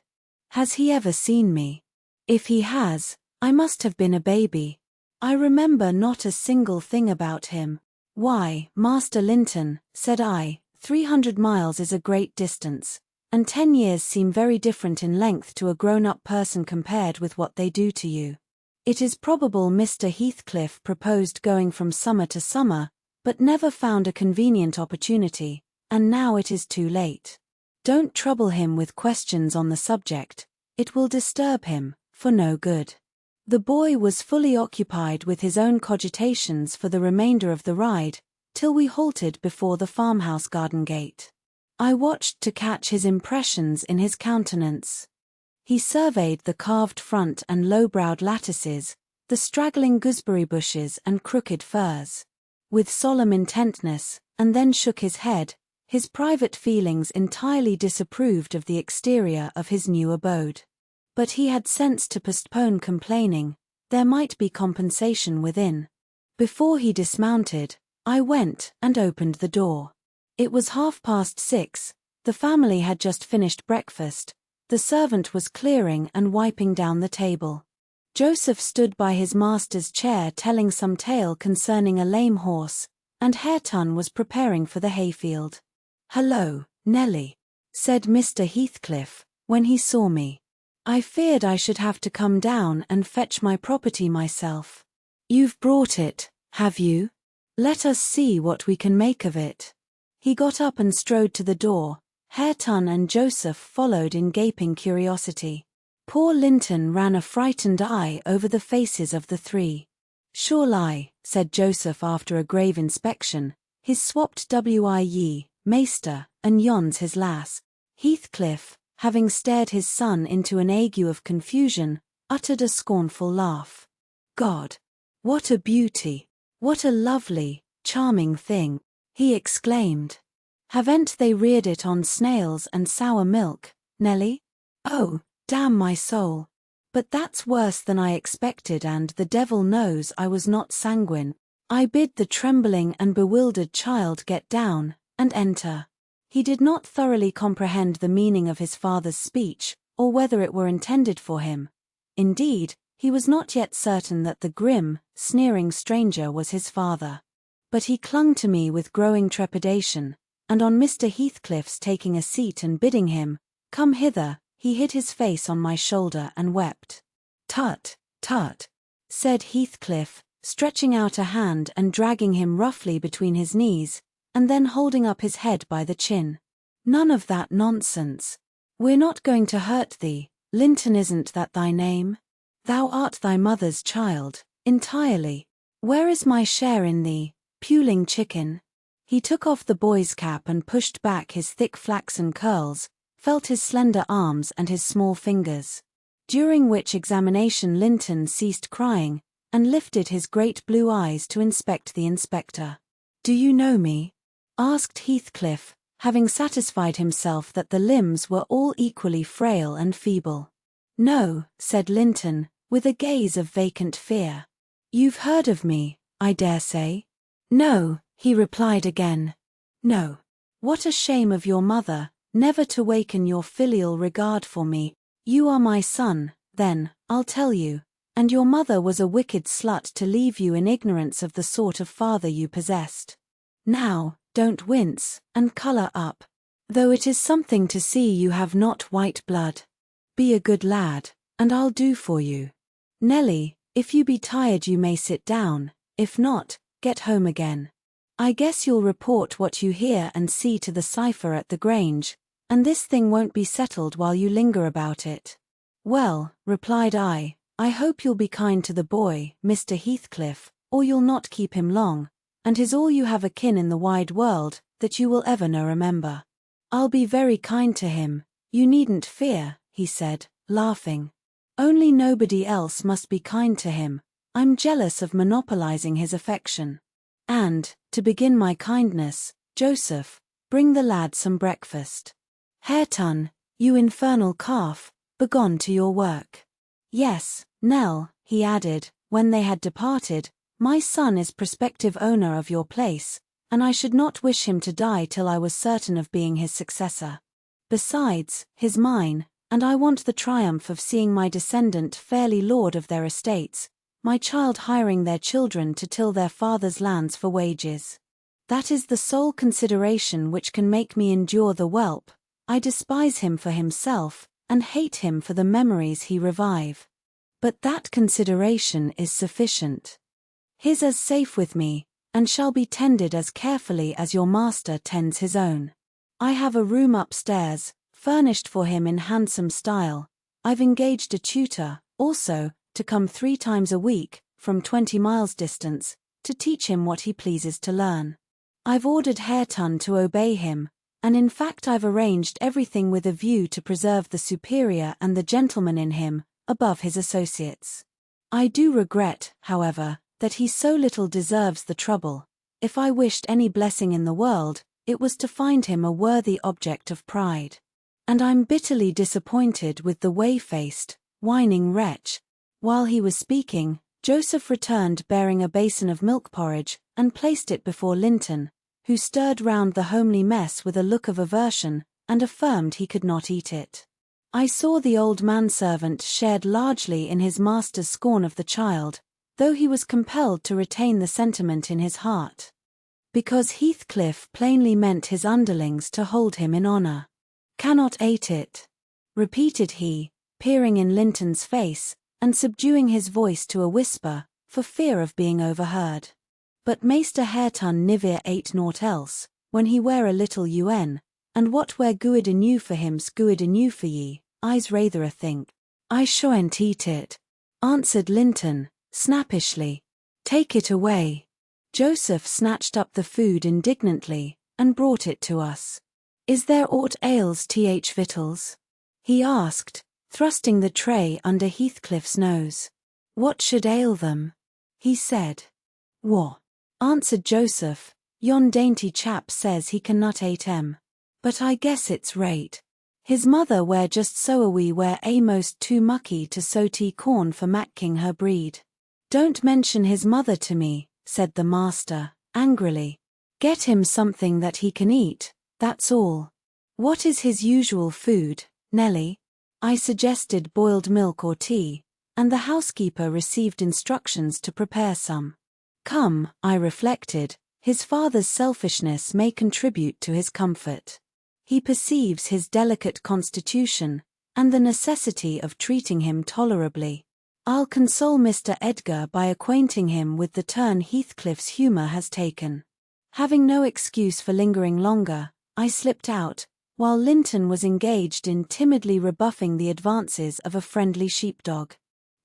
"Has he ever seen me? If he has, I must have been a baby. I remember not a single thing about him." "Why, Master Linton," said I, 300 miles is a great distance, and 10 years seem very different in length to a grown-up person compared with what they do to you. It is probable Mr. Heathcliff proposed going from summer to summer, but never found a convenient opportunity, and now it is too late. Don't trouble him with questions on the subject, it will disturb him, for no good." The boy was fully occupied with his own cogitations for the remainder of the ride, till we halted before the farmhouse garden gate. I watched to catch his impressions in his countenance. He surveyed the carved front and low-browed lattices, the straggling gooseberry bushes and crooked firs, with solemn intentness, and then shook his head. His private feelings entirely disapproved of the exterior of his new abode. But he had sense to postpone complaining, there might be compensation within. Before he dismounted, I went and opened the door. It was 6:30, the family had just finished breakfast, the servant was clearing and wiping down the table. Joseph stood by his master's chair telling some tale concerning a lame horse, and Hareton was preparing for the hayfield. "Hello, Nellie," said Mr. Heathcliff, when he saw me. "I feared I should have to come down and fetch my property myself. You've brought it, have you? Let us see what we can make of it." He got up and strode to the door. Hareton and Joseph followed in gaping curiosity. Poor Linton ran a frightened eye over the faces of the three. "Sure lie," said Joseph after a grave inspection, "his swapped wi, maester, and yon's his lass." Heathcliff, having stared his son into an ague of confusion, uttered a scornful laugh. "God! What a beauty! What a lovely, charming thing!" he exclaimed. Haven't they reared it on snails and sour milk, Nelly? Oh, damn my soul. But that's worse than I expected, and the devil knows I was not sanguine. I bid the trembling and bewildered child get down, and enter. He did not thoroughly comprehend the meaning of his father's speech, or whether it were intended for him. Indeed, he was not yet certain that the grim, sneering stranger was his father. But he clung to me with growing trepidation, and on Mr. Heathcliff's taking a seat and bidding him come hither, he hid his face on my shoulder and wept. "Tut, tut," said Heathcliff, stretching out a hand and dragging him roughly between his knees, and then holding up his head by the chin. "None of that nonsense. We're not going to hurt thee, Linton, isn't that thy name? Thou art thy mother's child, entirely. Where is my share in thee, puling chicken?" He took off the boy's cap and pushed back his thick flaxen curls, felt his slender arms and his small fingers. During which examination Linton ceased crying, and lifted his great blue eyes to inspect the inspector. "Do you know me?" asked Heathcliff, having satisfied himself that the limbs were all equally frail and feeble. "No," said Linton, with a gaze of vacant fear. "You've heard of me, I dare say?" "No," he replied again. "No. What a shame of your mother, never to waken your filial regard for me. You are my son, then, I'll tell you, and your mother was a wicked slut to leave you in ignorance of the sort of father you possessed. Now, don't wince, and colour up. Though it is something to see you have not white blood. Be a good lad, and I'll do for you. Nelly, if you be tired you may sit down, if not, get home again. I guess you'll report what you hear and see to the cipher at the Grange, and this thing won't be settled while you linger about it." "Well," replied I hope you'll be kind to the boy, Mr. Heathcliff, or you'll not keep him long, and 'tis all you have a kin in the wide world, that you will ever no remember." "I'll be very kind to him, you needn't fear," he said, laughing. "Only nobody else must be kind to him. I'm jealous of monopolizing his affection. And, to begin my kindness, Joseph, bring the lad some breakfast. Hareton, you infernal calf, begone to your work. Yes, Nell," he added, when they had departed, "my son is prospective owner of your place, and I should not wish him to die till I was certain of being his successor. Besides, he's mine, and I want the triumph of seeing my descendant fairly lord of their estates, my child hiring their children to till their father's lands for wages. That is the sole consideration which can make me endure the whelp. I despise him for himself, and hate him for the memories he revive. But that consideration is sufficient. He's as safe with me, and shall be tended as carefully as your master tends his own. I have a room upstairs, furnished for him in handsome style. I've engaged a tutor, also, to come 3 times a week, from 20 miles distance, to teach him what he pleases to learn. I've ordered Hareton to obey him, and in fact I've arranged everything with a view to preserve the superior and the gentleman in him, above his associates. I do regret, however, that he so little deserves the trouble. If I wished any blessing in the world, it was to find him a worthy object of pride. And I'm bitterly disappointed with the whey-faced, whining wretch." While he was speaking, Joseph returned bearing a basin of milk porridge, and placed it before Linton, who stirred round the homely mess with a look of aversion, and affirmed he could not eat it. I saw the old manservant shared largely in his master's scorn of the child, though he was compelled to retain the sentiment in his heart. Because Heathcliff plainly meant his underlings to hold him in honour. "Cannot ate it," repeated he, peering in Linton's face, and subduing his voice to a whisper, for fear of being overheard. "But Maister Hareton niver ate naught else, when he were a little un, and what were good enew for him's good enew for ye, I's rather a think. I shoan't eat it," answered Linton, snappishly. "Take it away." Joseph snatched up the food indignantly, and brought it to us. "Is there aught ails th victuals?" he asked, thrusting the tray under Heathcliff's nose. "What should ail them?" he said. "What?" answered Joseph, Yon dainty chap says he can nut 8 but I guess it's rate. His mother were just so a wee were a'most too mucky to sow tea corn for macking her breed. Don't mention his mother to me, said the master, angrily. Get him something that he can eat, that's all. What is his usual food, Nelly? I suggested boiled milk or tea, and the housekeeper received instructions to prepare some. Come, I reflected, his father's selfishness may contribute to his comfort. He perceives his delicate constitution, and the necessity of treating him tolerably. I'll console Mr. Edgar by acquainting him with the turn Heathcliff's humour has taken. Having no excuse for lingering longer, I slipped out, while Linton was engaged in timidly rebuffing the advances of a friendly sheepdog.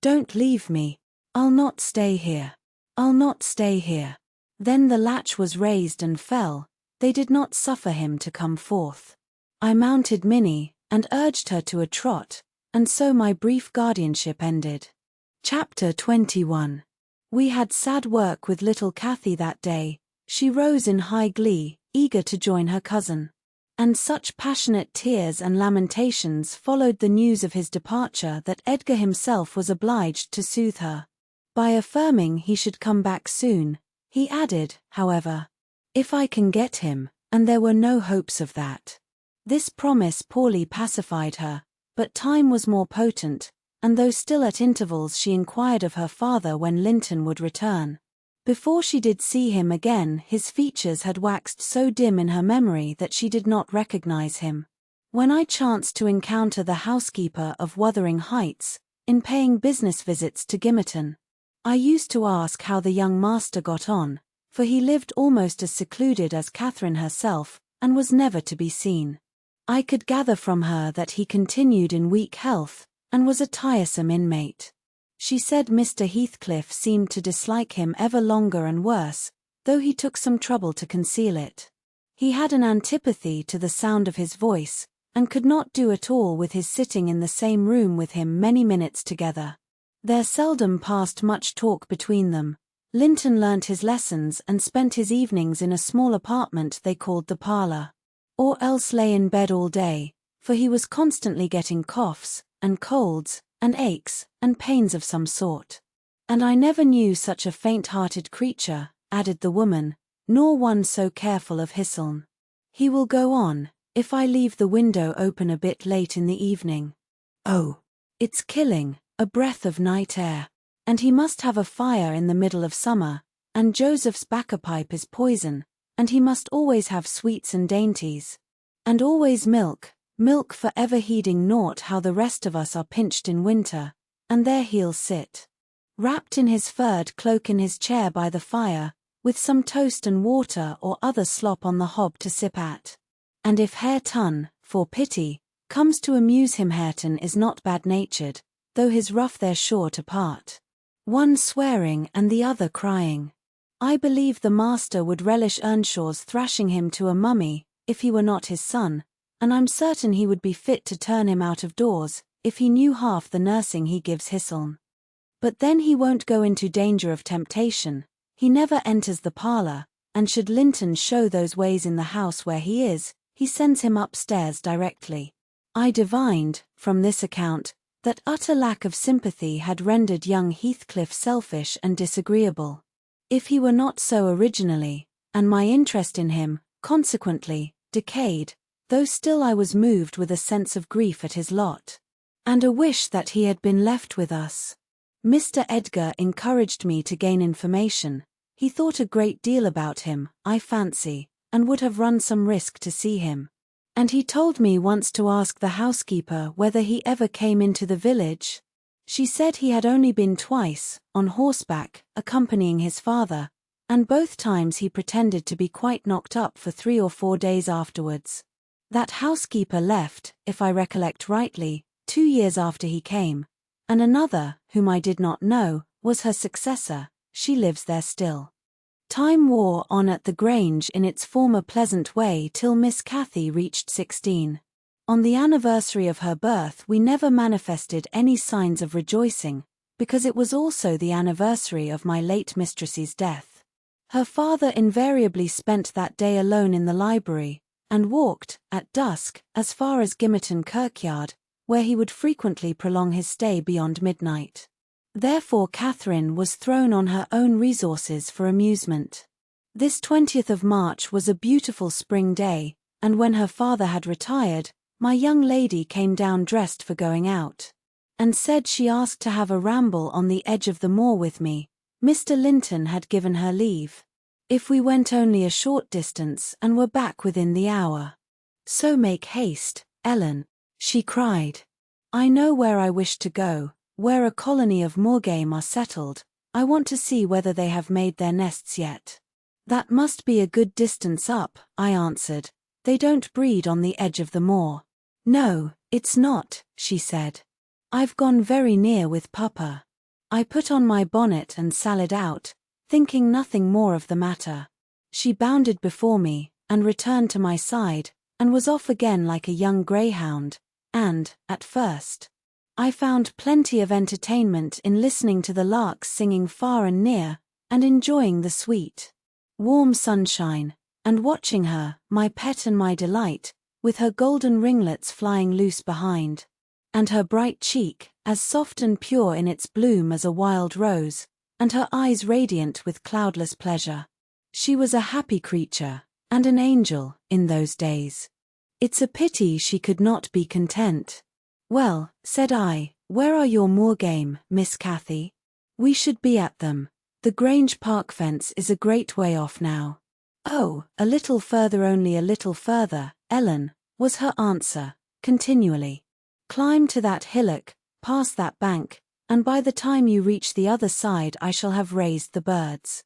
Don't leave me. I'll not stay here. I'll not stay here. Then the latch was raised and fell. They did not suffer him to come forth. I mounted Minnie, and urged her to a trot, and so my brief guardianship ended. Chapter 21. We had sad work with little Cathy that day. She rose in high glee, eager to join her cousin. And such passionate tears and lamentations followed the news of his departure that Edgar himself was obliged to soothe her. By affirming he should come back soon, he added, however, if I can get him, and there were no hopes of that. This promise poorly pacified her, but time was more potent, and though still at intervals she inquired of her father when Linton would return. Before she did see him again, his features had waxed so dim in her memory that she did not recognize him. When I chanced to encounter the housekeeper of Wuthering Heights, in paying business visits to Gimmerton, I used to ask how the young master got on, for he lived almost as secluded as Catherine herself, and was never to be seen. I could gather from her that he continued in weak health, and was a tiresome inmate. She said Mr. Heathcliff seemed to dislike him ever longer and worse, though he took some trouble to conceal it. He had an antipathy to the sound of his voice, and could not do at all with his sitting in the same room with him many minutes together. There seldom passed much talk between them. Linton learnt his lessons and spent his evenings in a small apartment they called the parlour. Or else lay in bed all day, for he was constantly getting coughs, and colds, and aches, and pains of some sort. And I never knew such a faint-hearted creature, added the woman, nor one so careful of Hisseln. He will go on, if I leave the window open a bit late in the evening. Oh, it's killing, a breath of night air. And he must have a fire in the middle of summer, and Joseph's bacca-pipe is poison, and he must always have sweets and dainties. And always milk for ever heeding naught how the rest of us are pinched in winter, and there he'll sit, wrapped in his furred cloak in his chair by the fire, with some toast and water or other slop on the hob to sip at. And if Hareton, for pity, comes to amuse him, Hareton is not bad-natured, though his rough they're sure to part. One swearing and the other crying. I believe the master would relish Earnshaw's thrashing him to a mummy, if he were not his son, and I'm certain he would be fit to turn him out of doors, if he knew half the nursing he gives Hisseln. But then he won't go into danger of temptation, he never enters the parlour, and should Linton show those ways in the house where he is, he sends him upstairs directly. I divined, from this account, that utter lack of sympathy had rendered young Heathcliff selfish and disagreeable. If he were not so originally, and my interest in him, consequently, decayed, though still I was moved with a sense of grief at his lot, and a wish that he had been left with us. Mr. Edgar encouraged me to gain information. He thought a great deal about him, I fancy, and would have run some risk to see him. And he told me once to ask the housekeeper whether he ever came into the village. She said he had only been twice, on horseback, accompanying his father, and both times he pretended to be quite knocked up for 3 or 4 days afterwards. That housekeeper left, if I recollect rightly, 2 years after he came, and another, whom I did not know, was her successor. She lives there still. Time wore on at the Grange in its former pleasant way till Miss Cathy reached 16. On the anniversary of her birth we never manifested any signs of rejoicing, because it was also the anniversary of my late mistress's death. Her father invariably spent that day alone in the library, and walked, at dusk, as far as Gimmerton Kirkyard, where he would frequently prolong his stay beyond midnight. Therefore Catherine was thrown on her own resources for amusement. This 20th of March was a beautiful spring day, and when her father had retired, my young lady came down dressed for going out, and said she asked to have a ramble on the edge of the moor with me. Mr. Linton had given her leave, if we went only a short distance and were back within the hour. So make haste, Ellen, she cried. I know where I wish to go, where a colony of moorgame are settled. I want to see whether they have made their nests yet. That must be a good distance up, I answered. They don't breed on the edge of the moor. No, it's not, she said. I've gone very near with Papa. I put on my bonnet and sallied out, thinking nothing more of the matter. She bounded before me, and returned to my side, and was off again like a young greyhound, and, at first, I found plenty of entertainment in listening to the larks singing far and near, and enjoying the sweet, warm sunshine, and watching her, my pet and my delight, with her golden ringlets flying loose behind, and her bright cheek, as soft and pure in its bloom as a wild rose, and her eyes radiant with cloudless pleasure. She was a happy creature, and an angel, in those days. It's a pity she could not be content. Well, said I, where are your moorgame, Miss Cathy? We should be at them. The Grange Park fence is a great way off now. Oh, a little further, only a little further, Ellen, was her answer, continually. Climb to that hillock, pass that bank, and by the time you reach the other side I shall have raised the birds.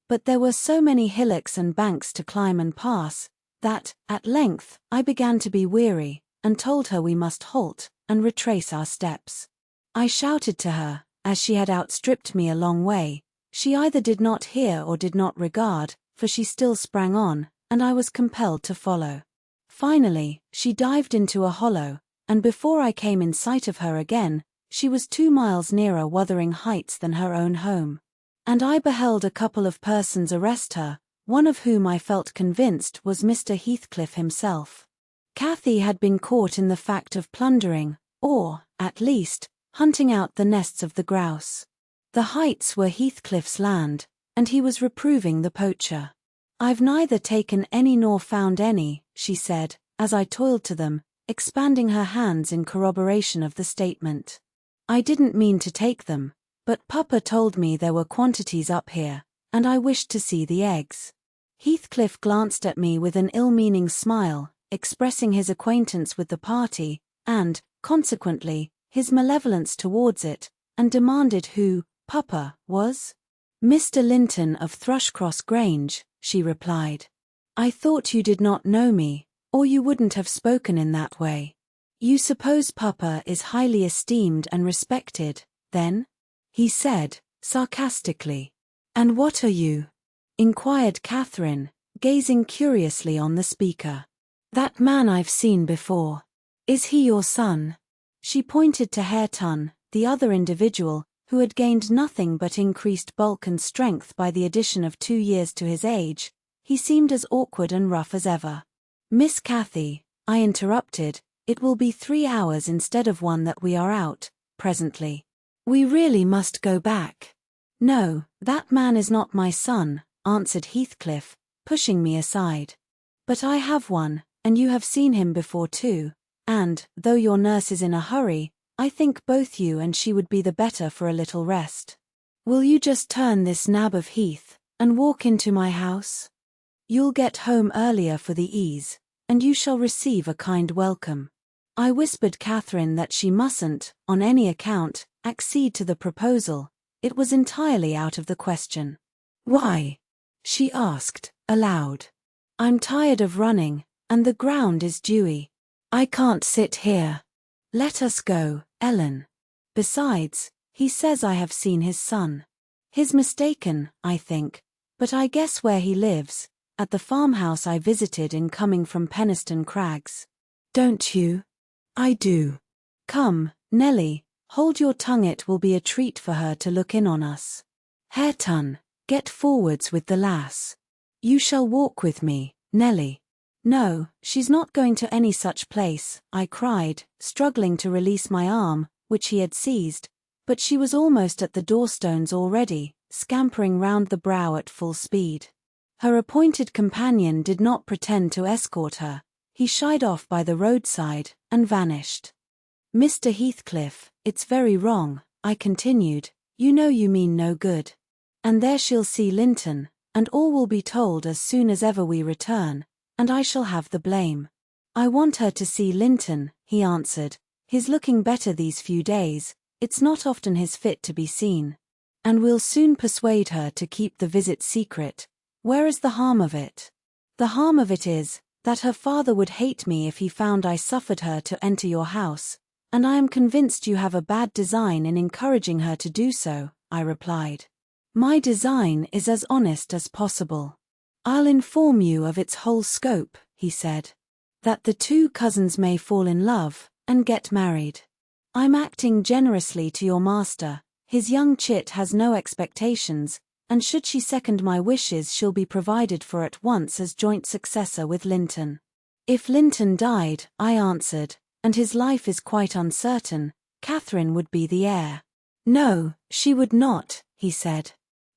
But there were so many hillocks and banks to climb and pass, that, at length, I began to be weary, and told her we must halt, and retrace our steps. I shouted to her, as she had outstripped me a long way. She either did not hear or did not regard, for she still sprang on, and I was compelled to follow. Finally, she dived into a hollow, and before I came in sight of her again, she was 2 miles nearer Wuthering Heights than her own home. And I beheld a couple of persons arrest her, one of whom I felt convinced was Mr. Heathcliff himself. Cathy had been caught in the fact of plundering, or, at least, hunting out the nests of the grouse. The Heights were Heathcliff's land, and he was reproving the poacher. I've neither taken any nor found any, she said, as I toiled to them, expanding her hands in corroboration of the statement. I didn't mean to take them, but Papa told me there were quantities up here, and I wished to see the eggs. Heathcliff glanced at me with an ill-meaning smile, expressing his acquaintance with the party, and, consequently, his malevolence towards it, and demanded who Papa was. Mr. Linton of Thrushcross Grange, she replied. I thought you did not know me, or you wouldn't have spoken in that way. You suppose Papa is highly esteemed and respected, then? He said, sarcastically. And what are you? Inquired Catherine, gazing curiously on the speaker. That man I've seen before. Is he your son? She pointed to Hareton, the other individual, who had gained nothing but increased bulk and strength by the addition of 2 years to his age. He seemed as awkward and rough as ever. Miss Cathy, I interrupted, it will be 3 hours instead of 1 that we are out, presently. We really must go back. No, that man is not my son, answered Heathcliff, pushing me aside. But I have one, and you have seen him before too, and, though your nurse is in a hurry, I think both you and she would be the better for a little rest. Will you just turn this nab of heath, and walk into my house? You'll get home earlier for the ease, and you shall receive a kind welcome. I whispered Catherine that she mustn't, on any account, accede to the proposal. It was entirely out of the question. Why? She asked, aloud. I'm tired of running, and the ground is dewy. I can't sit here. Let us go, Ellen. Besides, he says I have seen his son. He's mistaken, I think, but I guess where he lives, at the farmhouse I visited in coming from Penistone Crags. Don't you? I do. Come, Nellie, hold your tongue, it will be a treat for her to look in on us. Hareton, Get forwards with the lass. You shall walk with me, Nelly. No, she's not going to any such place, I cried, struggling to release my arm, which he had seized, but she was almost at the doorstones already, scampering round the brow at full speed. Her appointed companion did not pretend to escort her. He shied off by the roadside, and vanished. Mr. Heathcliff, it's very wrong, I continued, you know you mean no good. And there she'll see Linton, and all will be told as soon as ever we return, and I shall have the blame. I want her to see Linton, he answered. He's looking better these few days, it's not often he's fit to be seen. And we'll soon persuade her to keep the visit secret. Where is the harm of it? The harm of it is, that her father would hate me if he found I suffered her to enter your house, and I am convinced you have a bad design in encouraging her to do so, I replied. My design is as honest as possible. I'll inform you of its whole scope, he said. That the two cousins may fall in love, and get married. I'm acting generously to your master, his young chit has no expectations, and should she second my wishes she'll be provided for at once as joint successor with Linton. If Linton died, I answered, and his life is quite uncertain, Catherine would be the heir. No, she would not, he said.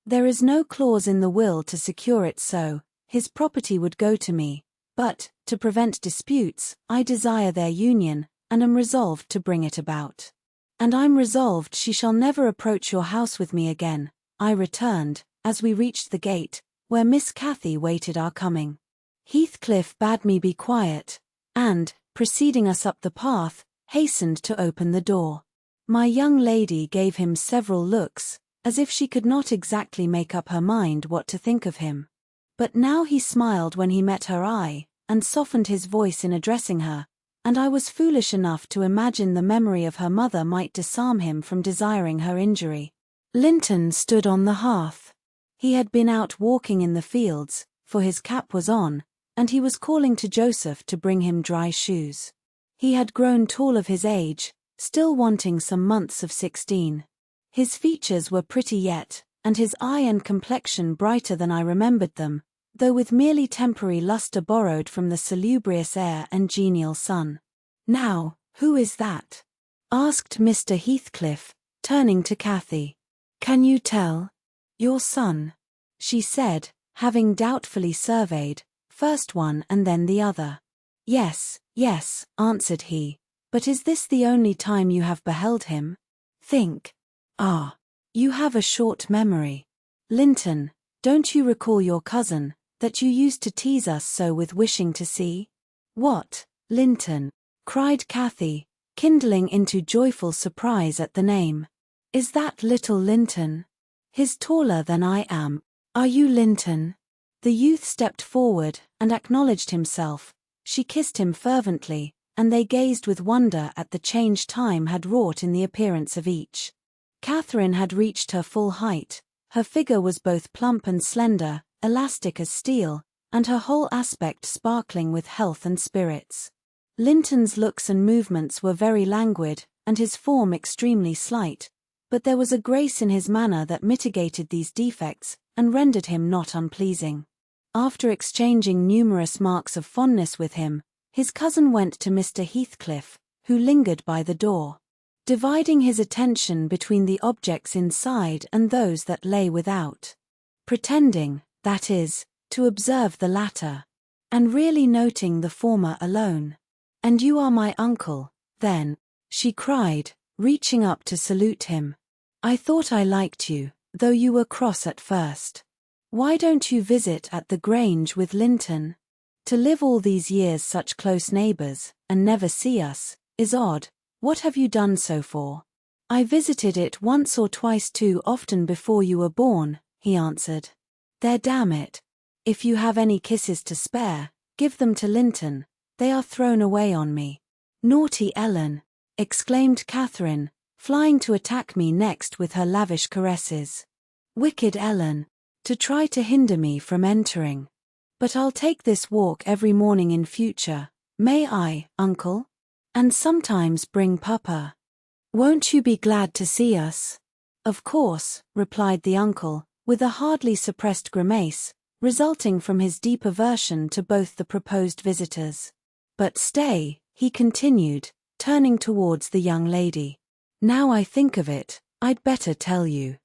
There is no clause in the will to secure it so, his property would go to me, but, to prevent disputes, I desire their union, and am resolved to bring it about. And I'm resolved she shall never approach your house with me again, I returned, as we reached the gate, where Miss Cathy waited our coming. Heathcliff bade me be quiet, and, preceding us up the path, hastened to open the door. My young lady gave him several looks, as if she could not exactly make up her mind what to think of him. But now he smiled when he met her eye, and softened his voice in addressing her, and I was foolish enough to imagine the memory of her mother might disarm him from desiring her injury. Linton stood on the hearth. He had been out walking in the fields, for his cap was on, and he was calling to Joseph to bring him dry shoes. He had grown tall of his age, still wanting some months of 16. His features were pretty yet, and his eye and complexion brighter than I remembered them, though with merely temporary lustre borrowed from the salubrious air and genial sun. Now, who is that? Asked Mr. Heathcliff, turning to Cathy. Can you tell? Your son, she said, having doubtfully surveyed, first one and then the other. Yes, yes, answered he, but is this the only time you have beheld him? Think. Ah, you have a short memory. Linton, don't you recall your cousin, that you used to tease us so with wishing to see? What, Linton? Cried Cathy, kindling into joyful surprise at the name. Is that little Linton? He's taller than I am. Are you Linton? The youth stepped forward and acknowledged himself. She kissed him fervently, and they gazed with wonder at the change time had wrought in the appearance of each. Catherine had reached her full height. Her figure was both plump and slender, elastic as steel, and her whole aspect sparkling with health and spirits. Linton's looks and movements were very languid, and his form extremely slight, but there was a grace in his manner that mitigated these defects, and rendered him not unpleasing. After exchanging numerous marks of fondness with him, his cousin went to Mr. Heathcliff, who lingered by the door, dividing his attention between the objects inside and those that lay without, pretending, that is, to observe the latter, and really noting the former alone. And you are my uncle, then, she cried, reaching up to salute him. I thought I liked you, though you were cross at first. Why don't you visit at the Grange with Linton? To live all these years such close neighbours, and never see us, is odd. What have you done so for? I visited it once or twice too often before you were born, he answered. There, damn it. If you have any kisses to spare, give them to Linton. They are thrown away on me. Naughty Ellen, exclaimed Catherine, flying to attack me next with her lavish caresses. Wicked Ellen, to try to hinder me from entering. But I'll take this walk every morning in future, may I, uncle? And sometimes bring Papa. Won't you be glad to see us? Of course, replied the uncle, with a hardly suppressed grimace, resulting from his deep aversion to both the proposed visitors. "But stay," he continued, turning towards the young lady. "Now I think of it, I'd better tell you.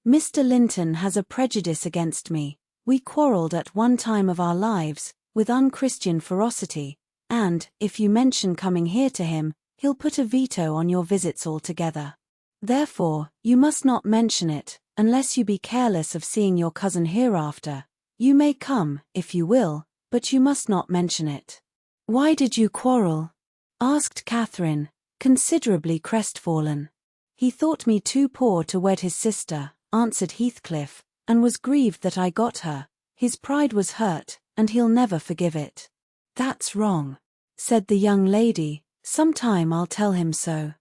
Mr. Linton has a prejudice against me. We quarreled at one time of our lives, with unchristian ferocity, and, if you mention coming here to him, he'll put a veto on your visits altogether. Therefore, you must not mention it, unless you be careless of seeing your cousin hereafter. You may come, if you will, but you must not mention it." "Why did you quarrel?" asked Catherine, considerably crestfallen. "He thought me too poor to wed his sister," answered Heathcliff, "and was grieved that I got her. His pride was hurt, and he'll never forgive it." "That's wrong," said the young lady. "Some time I'll tell him so.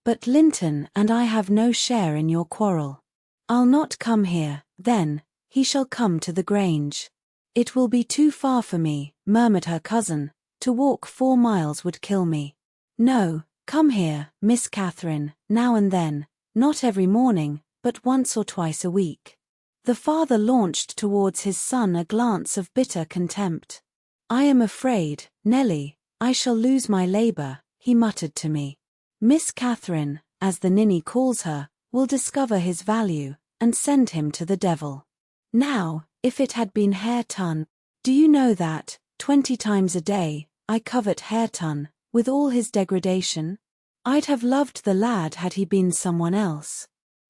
But Linton and I have no share in your quarrel." "I'll not come here, then. He shall come to the Grange." "It will be too far for me," murmured her cousin. "To walk 4 miles would kill me." "No, come here, Miss Catherine, now and then, not every morning, but once or twice a week." The father launched towards his son a glance of bitter contempt. "I am afraid, Nelly, I shall lose my labor," he muttered to me. "Miss Catherine, as the ninny calls her, will discover his value, and send him to the devil." Now, if it had been Hareton, do you know that, 20 times a day, I covet Hareton, with all his degradation? I'd have loved the lad had he been someone else.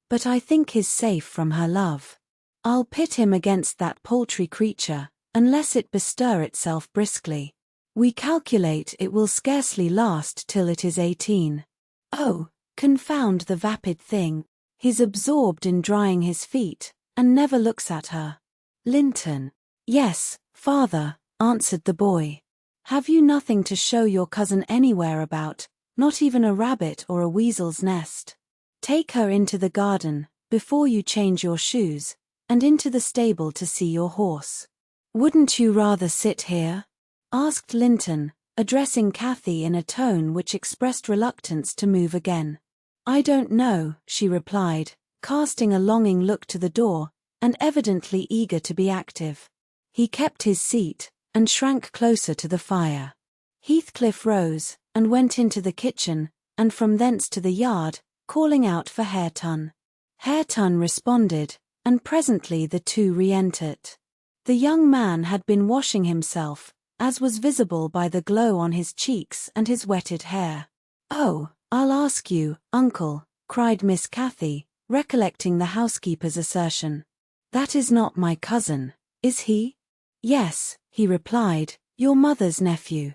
But I think he's safe from her love. I'll pit him against that paltry creature, unless it bestir itself briskly. We calculate it will scarcely last till it is 18. Oh, confound the vapid thing. He's absorbed in drying his feet, and never looks at her. Linton." "Yes, father," answered the boy. "Have you nothing to show your cousin anywhere about, not even a rabbit or a weasel's nest? Take her into the garden, before you change your shoes, and into the stable to see your horse." "Wouldn't you rather sit here?" asked Linton, addressing Cathy in a tone which expressed reluctance to move again. "I don't know," she replied, casting a longing look to the door, and evidently eager to be active. He kept his seat, and shrank closer to the fire. Heathcliff rose, and went into the kitchen, and from thence to the yard, calling out for Hareton. Hareton responded, and presently the two re-entered. The young man had been washing himself, as was visible by the glow on his cheeks and his wetted hair. "Oh, I'll ask you, uncle," cried Miss Cathy, recollecting the housekeeper's assertion. "That is not my cousin, is he?" "Yes," he replied, "your mother's nephew."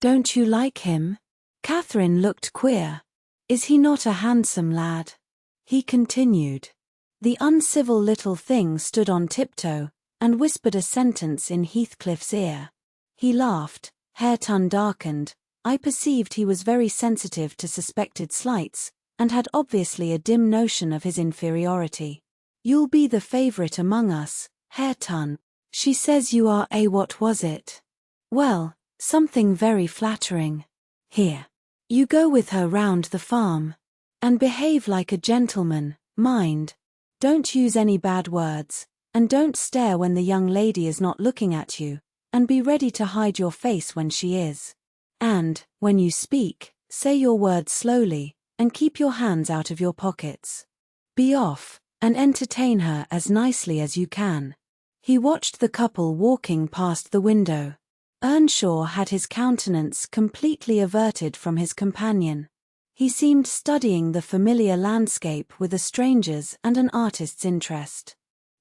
"Don't you like him?" Catherine looked queer. "Is he not a handsome lad?" he continued. The uncivil little thing stood on tiptoe, and whispered a sentence in Heathcliff's ear. He laughed. Hareton darkened. I perceived he was very sensitive to suspected slights, and had obviously a dim notion of his inferiority. "You'll be the favourite among us, Hareton. She says you are a what was it? Well, something very flattering. Here. You go with her round the farm. And behave like a gentleman, mind. Don't use any bad words, and don't stare when the young lady is not looking at you, and be ready to hide your face when she is. And, when you speak, say your words slowly, and keep your hands out of your pockets. Be off, and entertain her as nicely as you can." He watched the couple walking past the window. Earnshaw had his countenance completely averted from his companion. He seemed studying the familiar landscape with a stranger's and an artist's interest.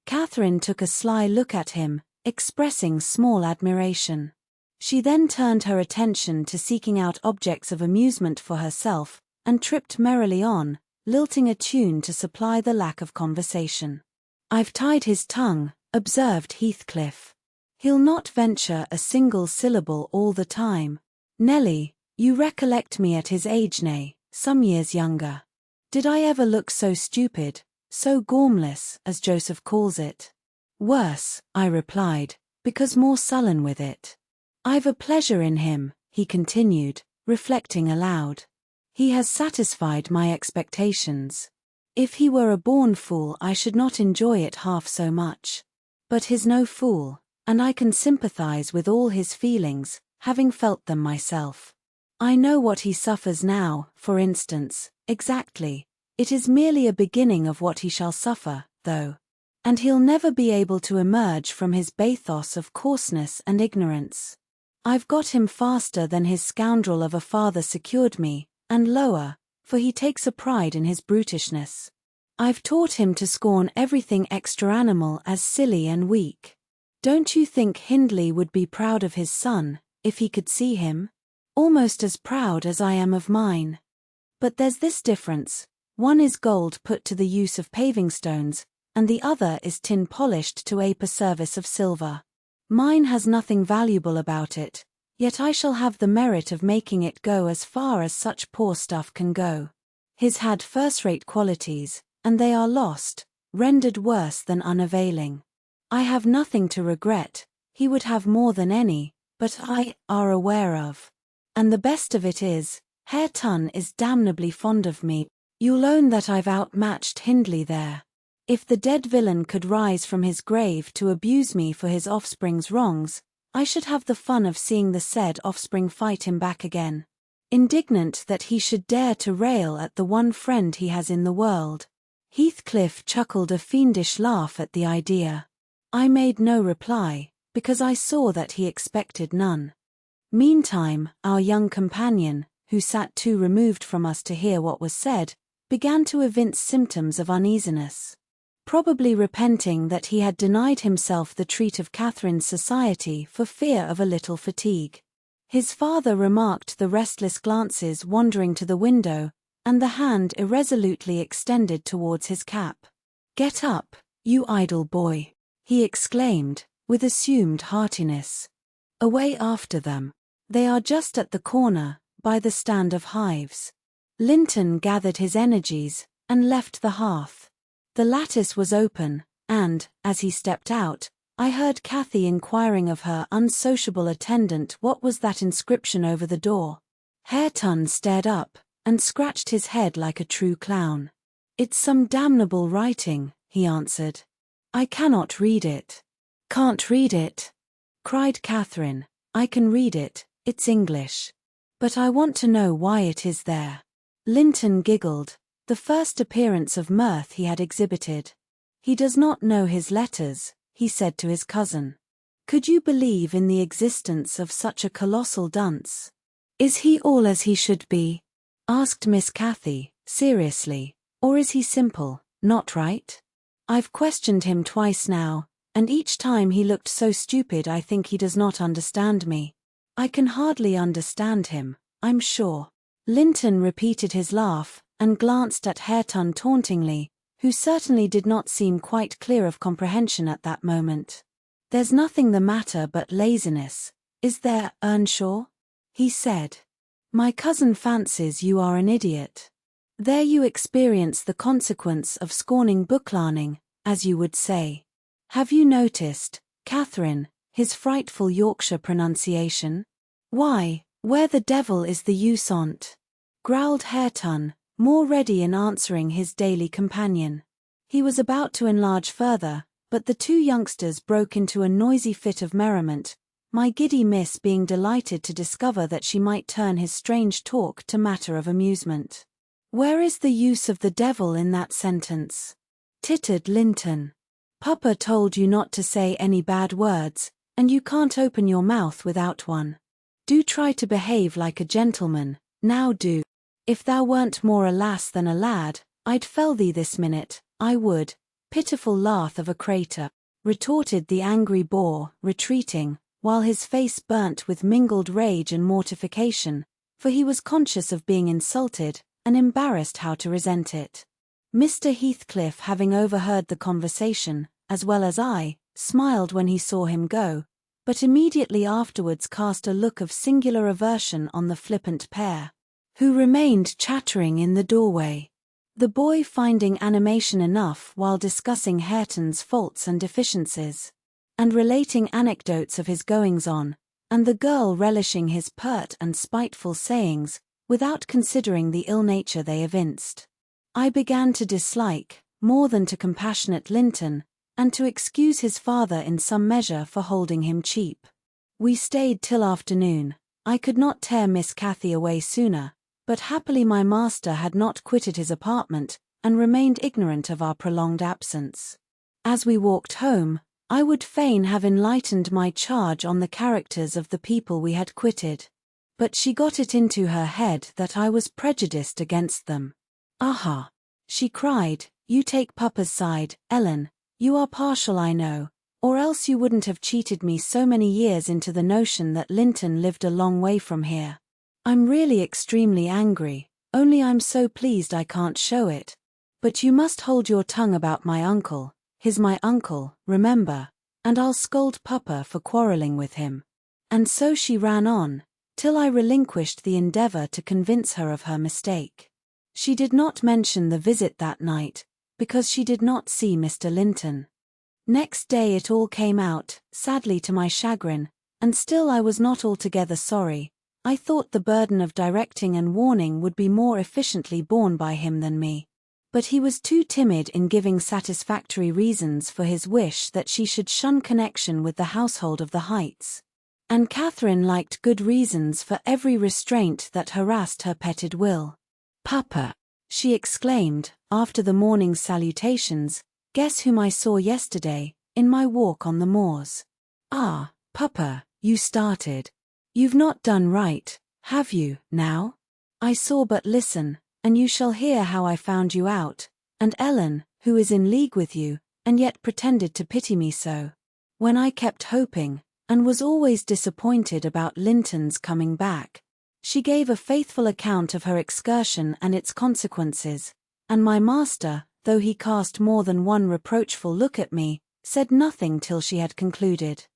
Catherine took a sly look at him, expressing small admiration. She then turned her attention to seeking out objects of amusement for herself, and tripped merrily on, lilting a tune to supply the lack of conversation. "I've tied his tongue," observed Heathcliff. "He'll not venture a single syllable all the time. Nelly, you recollect me at his age, nay, some years younger. Did I ever look so stupid, so gormless, as Joseph calls it?" "Worse," I replied, because more sullen with it. "I've a pleasure in him," he continued, reflecting aloud. "He has satisfied my expectations. If he were a born fool I should not enjoy it half so much. But he's no fool, and I can sympathize with all his feelings, having felt them myself. I know what he suffers now, for instance, exactly. It is merely a beginning of what he shall suffer, though. And he'll never be able to emerge from his bathos of coarseness and ignorance. I've got him faster than his scoundrel of a father secured me, and lower, for he takes a pride in his brutishness. I've taught him to scorn everything extra-animal as silly and weak. Don't you think Hindley would be proud of his son, if he could see him? Almost as proud as I am of mine. But there's this difference. One is gold put to the use of paving stones, and the other is tin polished to ape a service of silver. Mine has nothing valuable about it, yet I shall have the merit of making it go as far as such poor stuff can go. His had first-rate qualities, and they are lost, rendered worse than unavailing. I have nothing to regret, he would have more than any, but I are aware of. And the best of it is, Hareton is damnably fond of me. You'll own that I've outmatched Hindley there. If the dead villain could rise from his grave to abuse me for his offspring's wrongs, I should have the fun of seeing the said offspring fight him back again. Indignant that he should dare to rail at the one friend he has in the world. Heathcliff chuckled a fiendish laugh at the idea. I made no reply, because I saw that he expected none. Meantime, our young companion, who sat too removed from us to hear what was said, began to evince symptoms of uneasiness. Probably repenting that he had denied himself the treat of Catherine's society for fear of a little fatigue. His father remarked the restless glances wandering to the window, and the hand irresolutely extended towards his cap. "Get up, you idle boy," he exclaimed, with assumed heartiness. "Away after them. They are just at the corner, by the stand of hives." Linton gathered his energies, and left the hearth. The lattice was open, and, as he stepped out, I heard Cathy inquiring of her unsociable attendant what was that inscription over the door. Hareton stared up, and scratched his head like a true clown. "It's some damnable writing," he answered. "I cannot read it." "Can't read it?" cried Catherine. "I can read it, it's English. But I want to know why it is there." Linton giggled, the first appearance of mirth he had exhibited. "He does not know his letters," he said to his cousin. "Could you believe in the existence of such a colossal dunce?" "Is he all as he should be?" asked Miss Cathy, seriously, "or is he simple, not right? I've questioned him twice now, and each time he looked so stupid I think he does not understand me. I can hardly understand him, I'm sure." Linton repeated his laugh, and glanced at Hareton tauntingly, who certainly did not seem quite clear of comprehension at that moment. "There's nothing the matter but laziness, is there, Earnshaw?" he said. "My cousin fancies you are an idiot. There you experience the consequence of scorning book-larning, as you would say. Have you noticed, Catherine, his frightful Yorkshire pronunciation? Why, where the devil is the use on't?" growled Hareton, more ready in answering his daily companion. He was about to enlarge further, but the two youngsters broke into a noisy fit of merriment, my giddy miss being delighted to discover that she might turn his strange talk to matter of amusement. "Where is the use of the devil in that sentence?" tittered Linton. "Papa told you not to say any bad words, and you can't open your mouth without one. Do try to behave like a gentleman, now do. If thou weren't more a lass than a lad, I'd fell thee this minute, I would." "Pitiful lath of a crater," retorted the angry boor, retreating, while his face burnt with mingled rage and mortification, for he was conscious of being insulted, and embarrassed how to resent it. Mr. Heathcliff, having overheard the conversation, as well as I, smiled when he saw him go, but immediately afterwards cast a look of singular aversion on the flippant pair, who remained chattering in the doorway. The boy finding animation enough while discussing Hareton's faults and deficiencies, and relating anecdotes of his goings-on, and the girl relishing his pert and spiteful sayings, without considering the ill nature they evinced. I began to dislike, more than to compassionate Linton, and to excuse his father in some measure for holding him cheap. We stayed till afternoon. I could not tear Miss Cathy away sooner, but happily my master had not quitted his apartment, and remained ignorant of our prolonged absence. As we walked home, I would fain have enlightened my charge on the characters of the people we had quitted. But she got it into her head that I was prejudiced against them. "Aha!" she cried, "you take Papa's side, Ellen. You are partial, I know, or else you wouldn't have cheated me so many years into the notion that Linton lived a long way from here. I'm really extremely angry, only I'm so pleased I can't show it. But you must hold your tongue about my uncle. He's my uncle, remember, and I'll scold Papa for quarrelling with him." And so she ran on, till I relinquished the endeavour to convince her of her mistake. She did not mention the visit that night, because she did not see Mr. Linton. Next day it all came out, sadly to my chagrin, and still I was not altogether sorry. I thought the burden of directing and warning would be more efficiently borne by him than me. But he was too timid in giving satisfactory reasons for his wish that she should shun connection with the household of the Heights. And Catherine liked good reasons for every restraint that harassed her petted will. "Papa," she exclaimed, after the morning's salutations, "guess whom I saw yesterday, in my walk on the moors." "Ah, Papa," you started. "You've not done right, have you, now? I saw, but listen, and you shall hear how I found you out, and Ellen, who is in league with you, and yet pretended to pity me so. When I kept hoping, and was always disappointed about Linton's coming back." She gave a faithful account of her excursion and its consequences, and my master, though he cast more than one reproachful look at me, said nothing till she had concluded.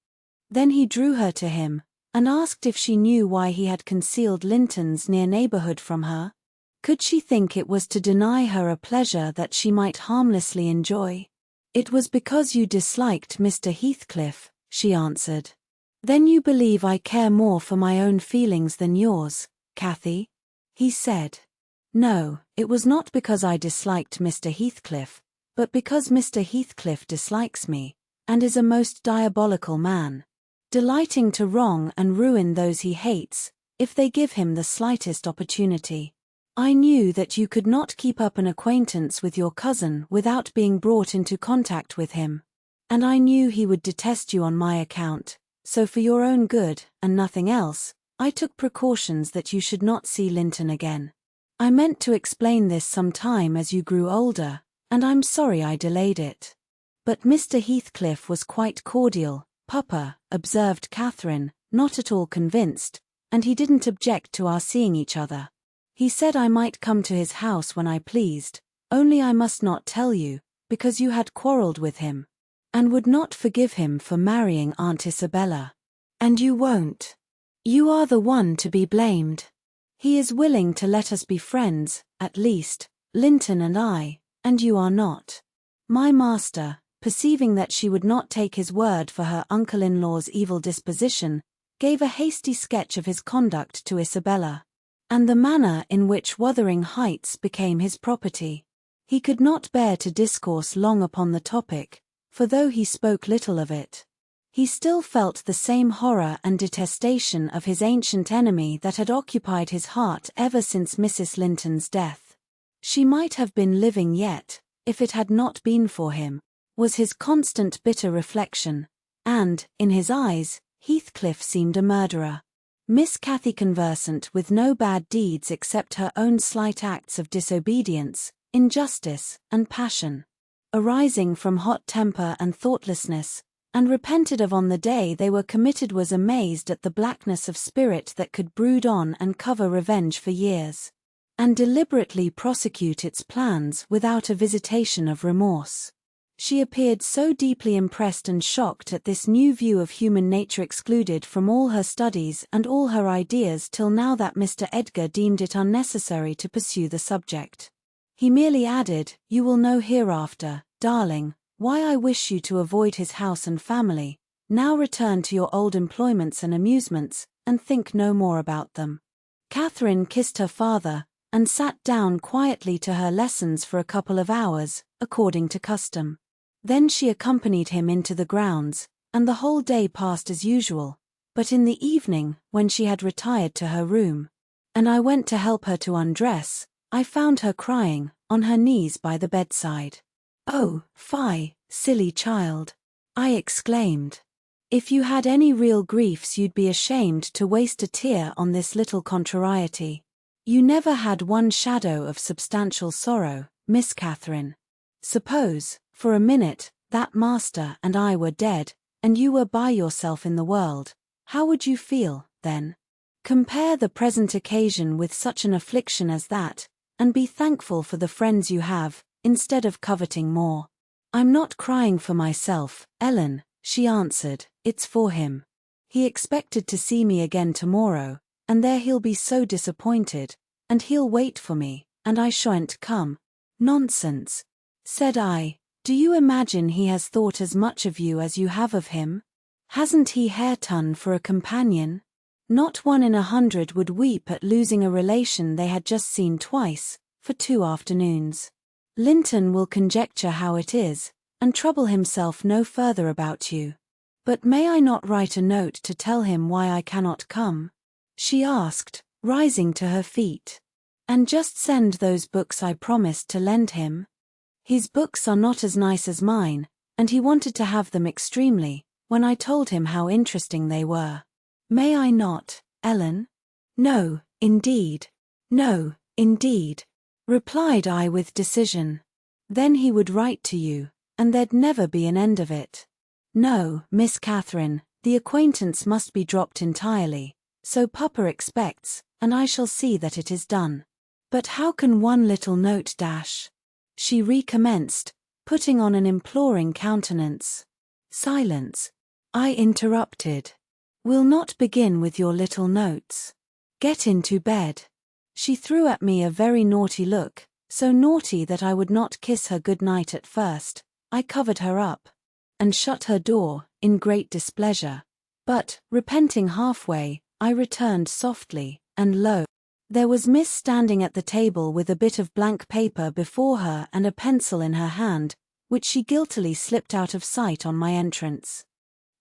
Then he drew her to him, and asked if she knew why he had concealed Linton's near neighbourhood from her. Could she think it was to deny her a pleasure that she might harmlessly enjoy? "It was because you disliked Mr. Heathcliff," she answered. "Then you believe I care more for my own feelings than yours, Cathy?" he said. "No, it was not because I disliked Mr. Heathcliff, but because Mr. Heathcliff dislikes me, and is a most diabolical man, delighting to wrong and ruin those he hates, if they give him the slightest opportunity. I knew that you could not keep up an acquaintance with your cousin without being brought into contact with him. And I knew he would detest you on my account, so for your own good, and nothing else, I took precautions that you should not see Linton again. I meant to explain this some time as you grew older, and I'm sorry I delayed it." "But Mr. Heathcliff was quite cordial, Papa," observed Catherine, not at all convinced, "and he didn't object to our seeing each other. He said I might come to his house when I pleased, only I must not tell you, because you had quarrelled with him, and would not forgive him for marrying Aunt Isabella. And you won't. You are the one to be blamed. He is willing to let us be friends, at least, Linton and I, and you are not." My master, perceiving that she would not take his word for her uncle-in-law's evil disposition, gave a hasty sketch of his conduct to Isabella, and the manner in which Wuthering Heights became his property. He could not bear to discourse long upon the topic, for though he spoke little of it, he still felt the same horror and detestation of his ancient enemy that had occupied his heart ever since Mrs. Linton's death. She might have been living yet, if it had not been for him, was his constant bitter reflection, and, in his eyes, Heathcliff seemed a murderer. Miss Cathy, conversant with no bad deeds except her own slight acts of disobedience, injustice, and passion, arising from hot temper and thoughtlessness, and repented of on the day they were committed, was amazed at the blackness of spirit that could brood on and cover revenge for years, and deliberately prosecute its plans without a visitation of remorse. She appeared so deeply impressed and shocked at this new view of human nature, excluded from all her studies and all her ideas till now, that Mr. Edgar deemed it unnecessary to pursue the subject. He merely added, "You will know hereafter, darling, why I wish you to avoid his house and family. Now return to your old employments and amusements, and think no more about them." Catherine kissed her father, and sat down quietly to her lessons for a couple of hours, according to custom. Then she accompanied him into the grounds, and the whole day passed as usual, but in the evening, when she had retired to her room, and I went to help her to undress, I found her crying, on her knees by the bedside. "Oh, fie, silly child," I exclaimed. "If you had any real griefs you'd be ashamed to waste a tear on this little contrariety. You never had one shadow of substantial sorrow, Miss Catherine. Suppose, for a minute, that master and I were dead, and you were by yourself in the world, how would you feel, then? Compare the present occasion with such an affliction as that, and be thankful for the friends you have, instead of coveting more." "I'm not crying for myself, Ellen," she answered, "it's for him. He expected to see me again tomorrow, and there he'll be so disappointed, and he'll wait for me, and I shan't come." "Nonsense," said I. "Do you imagine he has thought as much of you as you have of him? Hasn't he Hareton for a companion? Not 1 in 100 would weep at losing a relation they had just seen twice, for 2 afternoons. Linton will conjecture how it is, and trouble himself no further about you. But may I not write a note to tell him why I cannot come?" she asked, rising to her feet. "And just send those books I promised to lend him? His books are not as nice as mine, and he wanted to have them extremely, when I told him how interesting they were. May I not, Ellen?" "No, indeed. No, indeed," replied I with decision. "Then he would write to you, and there'd never be an end of it. No, Miss Catherine, the acquaintance must be dropped entirely, so Papa expects, and I shall see that it is done." "But how can one little note dash?" she recommenced, putting on an imploring countenance. "Silence," I interrupted. "We'll not begin with your little notes. Get into bed." She threw at me a very naughty look, so naughty that I would not kiss her good night at first. I covered her up, and shut her door, in great displeasure. But, repenting halfway, I returned softly, and lo! There was Miss standing at the table with a bit of blank paper before her and a pencil in her hand, which she guiltily slipped out of sight on my entrance.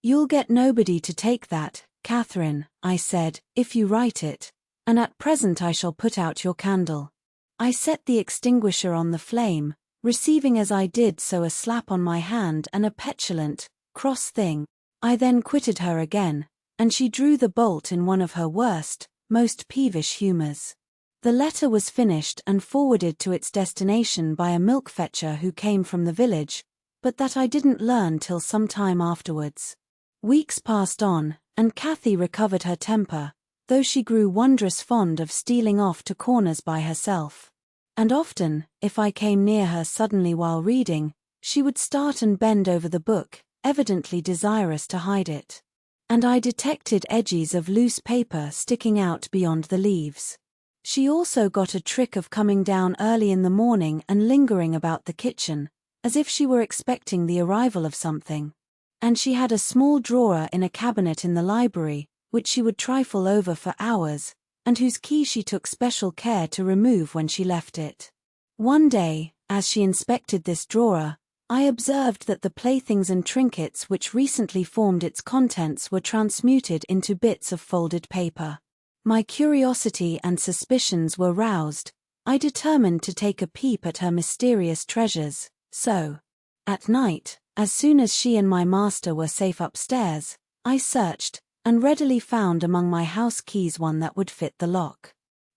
"You'll get nobody to take that, Catherine," I said, "if you write it, and at present I shall put out your candle." I set the extinguisher on the flame, receiving as I did so a slap on my hand and a petulant, cross thing. I then quitted her again, and she drew the bolt in one of her worst, most peevish humors. The letter was finished and forwarded to its destination by a milk-fetcher who came from the village, but that I didn't learn till some time afterwards. Weeks passed on, and Cathy recovered her temper, though she grew wondrous fond of stealing off to corners by herself. And often, if I came near her suddenly while reading, she would start and bend over the book, evidently desirous to hide it. And I detected edges of loose paper sticking out beyond the leaves. She also got a trick of coming down early in the morning and lingering about the kitchen, as if she were expecting the arrival of something. And she had a small drawer in a cabinet in the library, which she would trifle over for hours, and whose key she took special care to remove when she left it. One day, as she inspected this drawer, I observed that the playthings and trinkets which recently formed its contents were transmuted into bits of folded paper. My curiosity and suspicions were roused. I determined to take a peep at her mysterious treasures, so, at night, as soon as she and my master were safe upstairs, I searched, and readily found among my house keys one that would fit the lock.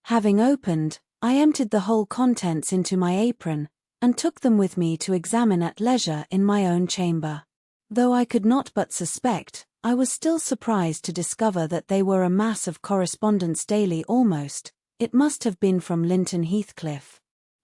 Having opened, I emptied the whole contents into my apron, and took them with me to examine at leisure in my own chamber. Though I could not but suspect, I was still surprised to discover that they were a mass of correspondence daily almost. It must have been from Linton Heathcliff.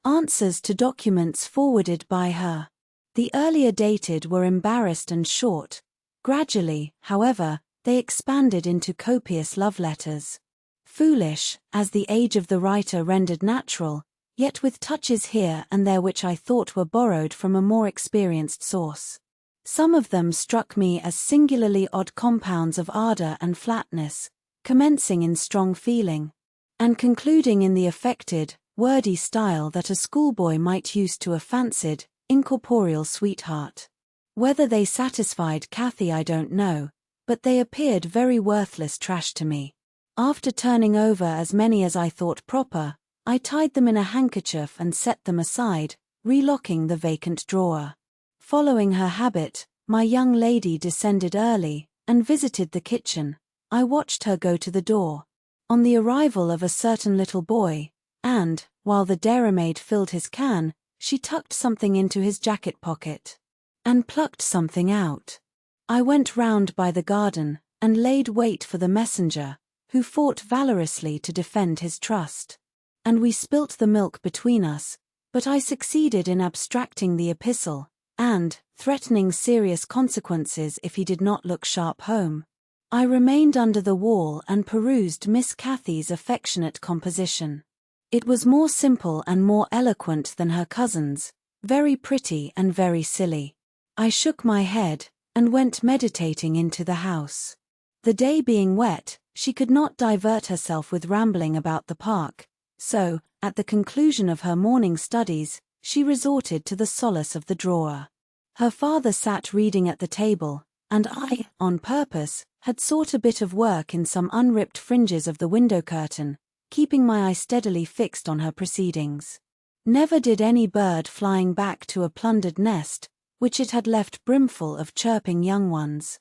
Answers to documents forwarded by her. The earlier dated were embarrassed and short. Gradually, however, they expanded into copious love letters. Foolish, as the age of the writer rendered natural, yet with touches here and there which I thought were borrowed from a more experienced source. Some of them struck me as singularly odd compounds of ardour and flatness, commencing in strong feeling, and concluding in the affected, wordy style that a schoolboy might use to a fancied, incorporeal sweetheart. Whether they satisfied Kathy I don't know, but they appeared very worthless trash to me. After turning over as many as I thought proper, I tied them in a handkerchief and set them aside, relocking the vacant drawer. Following her habit, my young lady descended early, and visited the kitchen. I watched her go to the door. On the arrival of a certain little boy, and, while the dairymaid filled his can, she tucked something into his jacket pocket. And plucked something out. I went round by the garden, and laid wait for the messenger, who fought valorously to defend his trust. And we spilt the milk between us, but I succeeded in abstracting the epistle, and, threatening serious consequences if he did not look sharp home, I remained under the wall and perused Miss Cathy's affectionate composition. It was more simple and more eloquent than her cousin's, very pretty and very silly. I shook my head, and went meditating into the house. The day being wet, she could not divert herself with rambling about the park, so, at the conclusion of her morning studies, she resorted to the solace of the drawer. Her father sat reading at the table, and I, on purpose, had sought a bit of work in some unripped fringes of the window curtain, keeping my eye steadily fixed on her proceedings. Never did any bird flying back to a plundered nest, which it had left brimful of chirping young ones,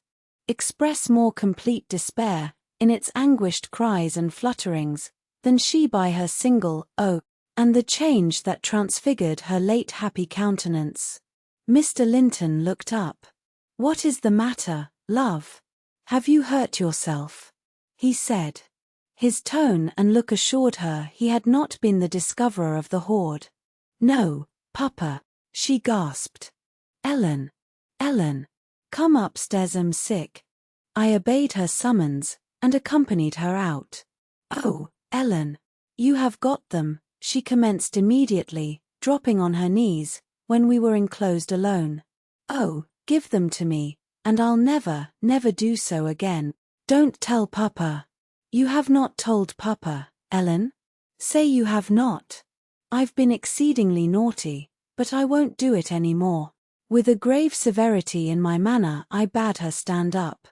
express more complete despair, in its anguished cries and flutterings, than she by her single "oh," and the change that transfigured her late happy countenance. Mr. Linton looked up. "What is the matter, love? Have you hurt yourself?" he said. His tone and look assured her he had not been the discoverer of the hoard. "No, Papa," she gasped. Ellen, come upstairs, I'm sick." I obeyed her summons, and accompanied her out. "Oh, Ellen, you have got them," she commenced immediately, dropping on her knees, when we were enclosed alone. "Oh, give them to me, and I'll never do so again. Don't tell Papa." "You have not told Papa, Ellen? Say you have not." "I've been exceedingly naughty, but I won't do it any more." With a grave severity in my manner I bade her stand up.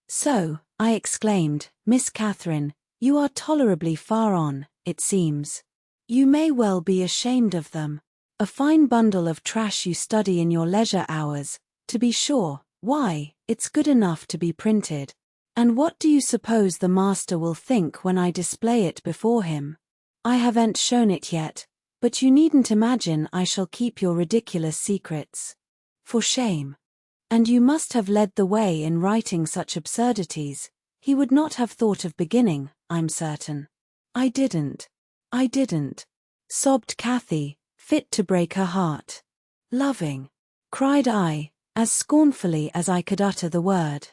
"So," I exclaimed, "Miss Catherine, you are tolerably far on, it seems. You may well be ashamed of them. A fine bundle of trash you study in your leisure hours, to be sure. Why, it's good enough to be printed. And what do you suppose the master will think when I display it before him? I haven't shown it yet, but you needn't imagine I shall keep your ridiculous secrets. For shame. And you must have led the way in writing such absurdities. He would not have thought of beginning, I'm certain." I didn't," sobbed Kathy, fit to break her heart. "Loving," cried I, as scornfully as I could utter the word.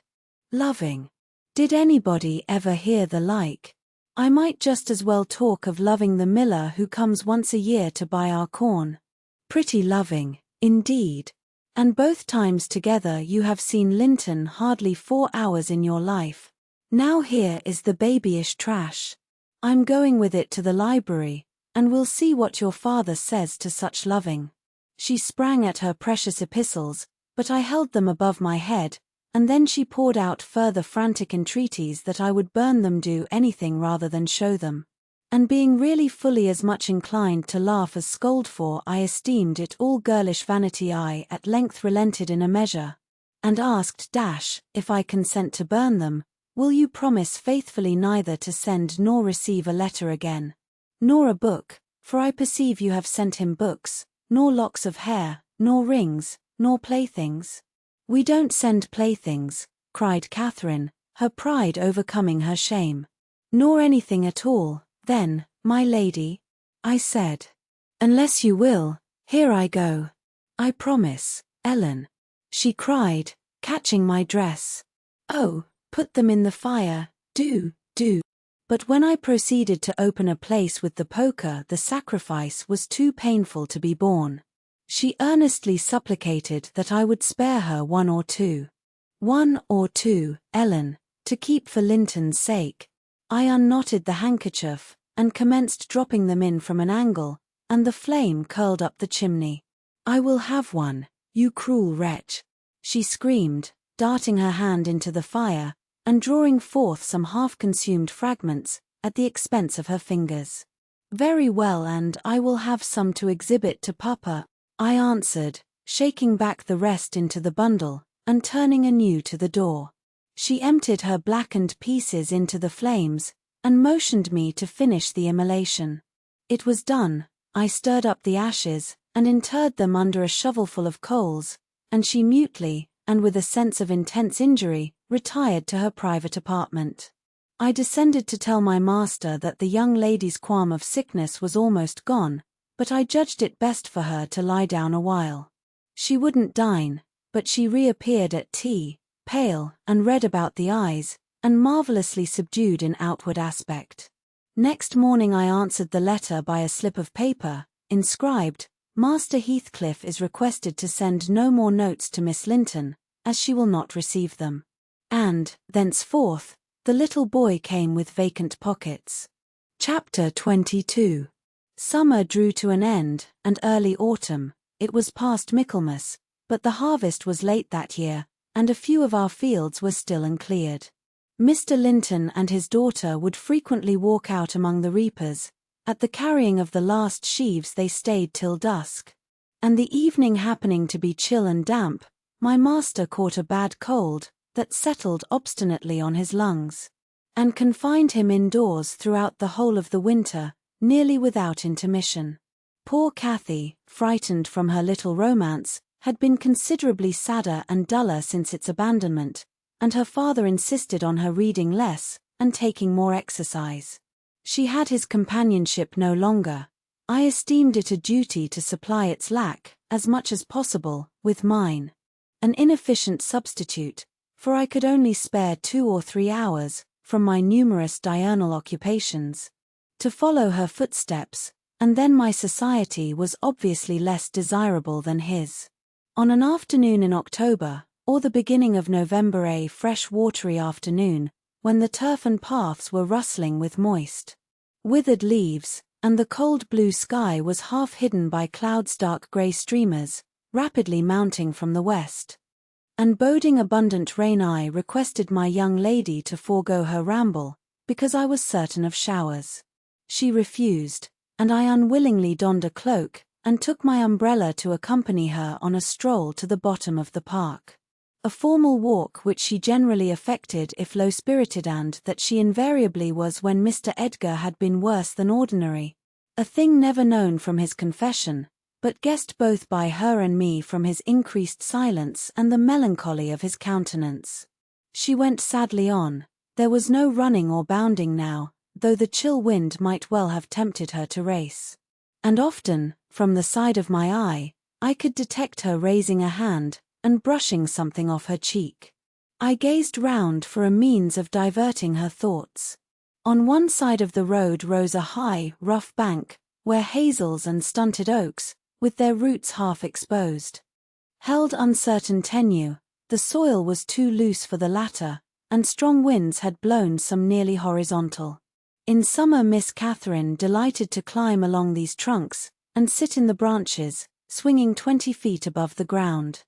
"Loving. Did anybody ever hear the like? I might just as well talk of loving the miller who comes once a year to buy our corn. Pretty loving, indeed. And both times together you have seen Linton hardly 4 hours in your life. Now here is the babyish trash. I'm going with it to the library, and we'll see what your father says to such loving." She sprang at her precious epistles, but I held them above my head, and then she poured out further frantic entreaties that I would burn them, do anything rather than show them. And being really fully as much inclined to laugh as scold, for I esteemed it all girlish vanity, I at length relented in a measure, and asked if I consent to burn them, will you promise faithfully neither to send nor receive a letter again, nor a book, for I perceive you have sent him books, nor locks of hair, nor rings, nor playthings?" "We don't send playthings," cried Catherine, her pride overcoming her shame. "Nor anything at all, then, my lady," I said. "Unless you will, here I go." "I promise, Ellen," she cried, catching my dress. "Oh, put them in the fire, do. But when I proceeded to open a place with the poker, the sacrifice was too painful to be borne. She earnestly supplicated that I would spare her 1 or 2. 1 or 2, Ellen, to keep for Linton's sake. I unknotted the handkerchief, and commenced dropping them in from an angle, and the flame curled up the chimney. "I will have one, you cruel wretch," she screamed, darting her hand into the fire, and drawing forth some half-consumed fragments, at the expense of her fingers. "Very well, and I will have some to exhibit to Papa," I answered, shaking back the rest into the bundle, and turning anew to the door. She emptied her blackened pieces into the flames, and motioned me to finish the immolation. It was done. I stirred up the ashes, and interred them under a shovelful of coals, and she mutely, and with a sense of intense injury, retired to her private apartment. I descended to tell my master that the young lady's qualm of sickness was almost gone, but I judged it best for her to lie down a while. She wouldn't dine, but she reappeared at tea, pale and red about the eyes, and marvelously subdued in outward aspect. Next morning I answered the letter by a slip of paper, inscribed, "Master Heathcliff is requested to send no more notes to Miss Linton, as she will not receive them." And, thenceforth, the little boy came with vacant pockets. Chapter 22. Summer drew to an end, and early autumn. It was past Michaelmas, but the harvest was late that year, and a few of our fields were still uncleared. Mr. Linton and his daughter would frequently walk out among the reapers. At the carrying of the last sheaves they stayed till dusk. And the evening happening to be chill and damp, my master caught a bad cold, that settled obstinately on his lungs, and confined him indoors throughout the whole of the winter, nearly without intermission. Poor Cathy, frightened from her little romance, had been considerably sadder and duller since its abandonment, and her father insisted on her reading less, and taking more exercise. She had his companionship no longer. I esteemed it a duty to supply its lack, as much as possible, with mine. An inefficient substitute, for I could only spare 2 or 3 hours, from my numerous diurnal occupations, to follow her footsteps, and then my society was obviously less desirable than his. On an afternoon in October, or the beginning of November, a fresh watery afternoon, when the turf and paths were rustling with moist, withered leaves, and the cold blue sky was half hidden by clouds' dark grey streamers, rapidly mounting from the west, and boding abundant rain, I requested my young lady to forego her ramble, because I was certain of showers. She refused, and I unwillingly donned a cloak, and took my umbrella to accompany her on a stroll to the bottom of the park. A formal walk which she generally affected if low-spirited, and that she invariably was when Mr. Edgar had been worse than ordinary. A thing never known from his confession, but guessed both by her and me from his increased silence and the melancholy of his countenance. She went sadly on. There was no running or bounding now, though the chill wind might well have tempted her to race. And often, from the side of my eye, I could detect her raising a hand, and brushing something off her cheek. I gazed round for a means of diverting her thoughts. On one side of the road rose a high, rough bank, where hazels and stunted oaks, with their roots half exposed, held uncertain tenure. The soil was too loose for the latter, and strong winds had blown some nearly horizontal. In summer Miss Catherine delighted to climb along these trunks, and sit in the branches, swinging 20 feet above the ground.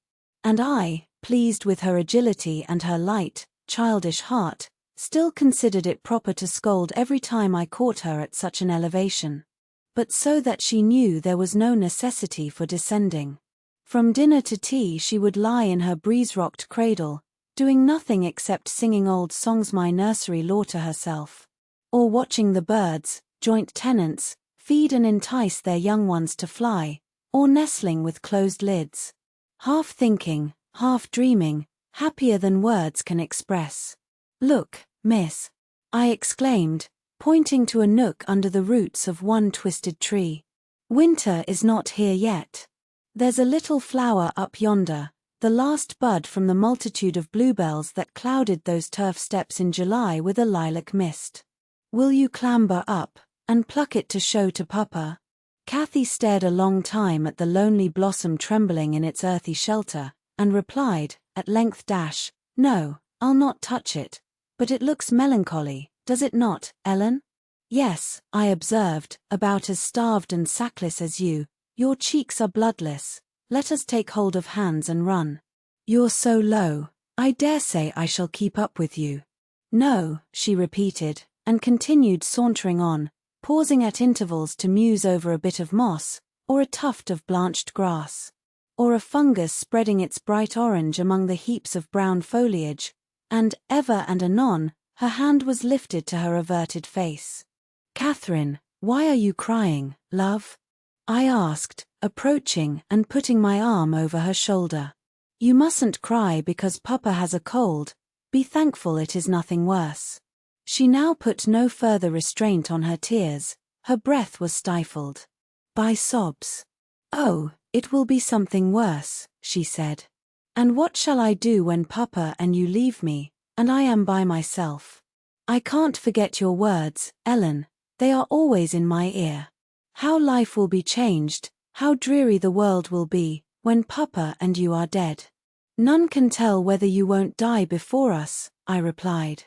And I, pleased with her agility and her light, childish heart, still considered it proper to scold every time I caught her at such an elevation. But so that she knew there was no necessity for descending. From dinner to tea she would lie in her breeze-rocked cradle, doing nothing except singing old songs my nursery lore to herself, or watching the birds, joint tenants, feed and entice their young ones to fly, or nestling with closed lids, half thinking, half dreaming, happier than words can express. "Look, miss," I exclaimed, pointing to a nook under the roots of one twisted tree. "Winter is not here yet. There's a little flower up yonder, the last bud from the multitude of bluebells that clouded those turf steps in July with a lilac mist. Will you clamber up, and pluck it to show to Papa?" Cathy stared a long time at the lonely blossom trembling in its earthy shelter, and replied, at length, "No, I'll not touch it, but it looks melancholy, does it not, Ellen?" Yes, I observed, about as starved and sackless as you. Your cheeks are bloodless. Let us take hold of hands and run. You're so low. I dare say I shall keep up with you. No, she repeated, and continued sauntering on, pausing at intervals to muse over a bit of moss, or a tuft of blanched grass, or a fungus spreading its bright orange among the heaps of brown foliage, and, ever and anon, her hand was lifted to her averted face. "Catherine, why are you crying, love?" I asked, approaching and putting my arm over her shoulder. "You mustn't cry because Papa has a cold. Be thankful it is nothing worse." She now put no further restraint on her tears. Her breath was stifled by sobs. "Oh, it will be something worse," she said. "And what shall I do when Papa and you leave me, and I am by myself? I can't forget your words, Ellen. They are always in my ear. How life will be changed, how dreary the world will be, when Papa and you are dead." "None can tell whether you won't die before us," I replied.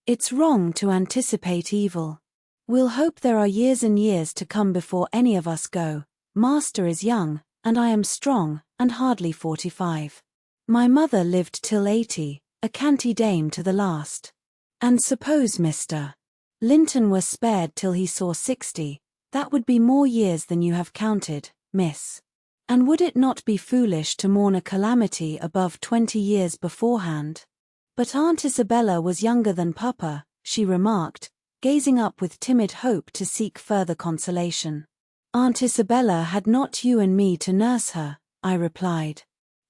"It's wrong to anticipate evil. We'll hope there are years and years to come before any of us go. Master is young, and I am strong, and hardly 45. My mother lived till 80, a canty dame to the last. And suppose Mr. Linton were spared till he saw 60, that would be more years than you have counted, miss. And would it not be foolish to mourn a calamity above 20 years beforehand?" "But Aunt Isabella was younger than Papa," she remarked, gazing up with timid hope to seek further consolation. "Aunt Isabella had not you and me to nurse her," I replied.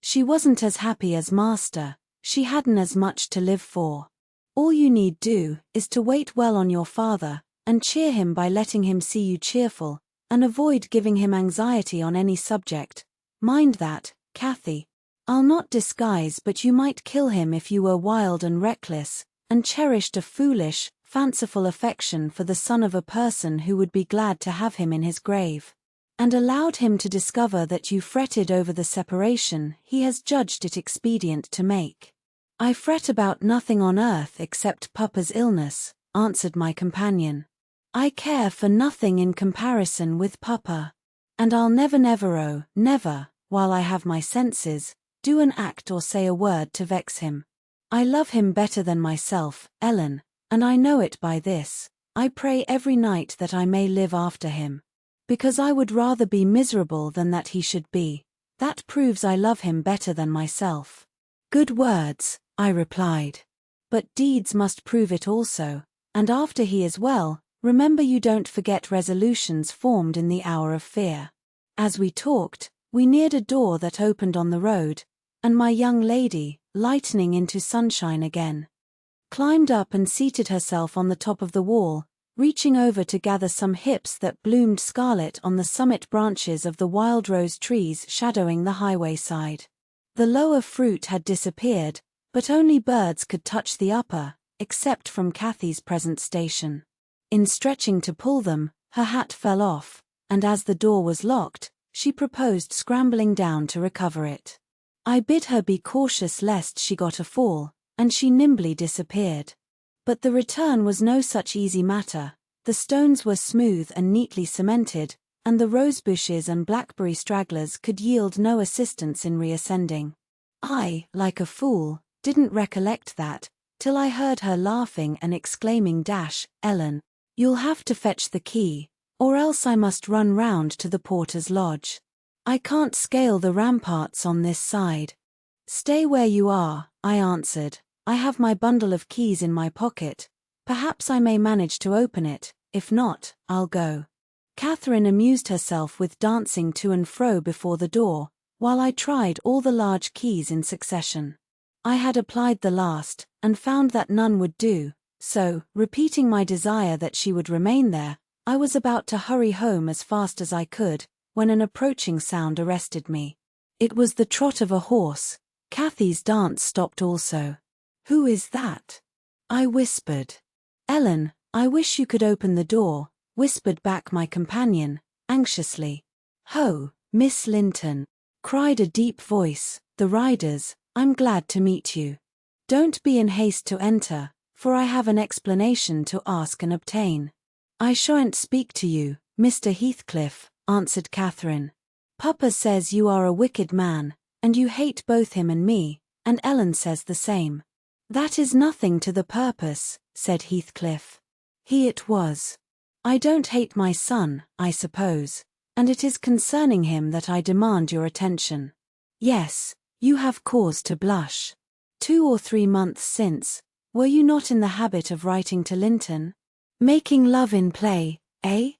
"She wasn't as happy as Master, she hadn't as much to live for. All you need do is to wait well on your father, and cheer him by letting him see you cheerful, and avoid giving him anxiety on any subject. Mind that, Cathy. I'll not disguise, but you might kill him if you were wild and reckless, and cherished a foolish, fanciful affection for the son of a person who would be glad to have him in his grave, and allowed him to discover that you fretted over the separation he has judged it expedient to make." "I fret about nothing on earth except Papa's illness," answered my companion. "I care for nothing in comparison with Papa. And I'll never, while I have my senses, do an act or say a word to vex him. I love him better than myself, Ellen, and I know it by this. I pray every night that I may live after him. Because I would rather be miserable than that he should be. That proves I love him better than myself." "Good words," I replied. "But deeds must prove it also, and after he is well, remember you don't forget resolutions formed in the hour of fear." As we talked, we neared a door that opened on the road, and my young lady, lightening into sunshine again, climbed up and seated herself on the top of the wall, reaching over to gather some hips that bloomed scarlet on the summit branches of the wild rose trees shadowing the highway side. The lower fruit had disappeared, but only birds could touch the upper, except from Cathy's present station. In stretching to pull them, her hat fell off, and as the door was locked, she proposed scrambling down to recover it. I bid her be cautious lest she got a fall, and she nimbly disappeared. But the return was no such easy matter. The stones were smooth and neatly cemented, and the rosebushes and blackberry stragglers could yield no assistance in reascending. I, like a fool, didn't recollect that, till I heard her laughing and exclaiming, "Ellen, you'll have to fetch the key, or else I must run round to the porter's lodge. I can't scale the ramparts on this side." "Stay where you are," I answered. "I have my bundle of keys in my pocket. Perhaps I may manage to open it, if not, I'll go." Catherine amused herself with dancing to and fro before the door, while I tried all the large keys in succession. I had applied the last, and found that none would do, so, repeating my desire that she would remain there, I was about to hurry home as fast as I could, when an approaching sound arrested me. It was the trot of a horse. Cathy's dance stopped also. "Who is that?" I whispered. "Ellen, I wish you could open the door," whispered back my companion, anxiously. "Ho, Miss Linton," cried a deep voice, "the riders, I'm glad to meet you. Don't be in haste to enter, for I have an explanation to ask and obtain." "I shan't speak to you, Mr. Heathcliff," answered Catherine. "Papa says you are a wicked man, and you hate both him and me, and Ellen says the same." "That is nothing to the purpose," said Heathcliff. It was. "I don't hate my son, I suppose, and it is concerning him that I demand your attention." "Yes, you have cause to blush. 2 or 3 months since, were you not in the habit of writing to Linton? Making love in play, eh?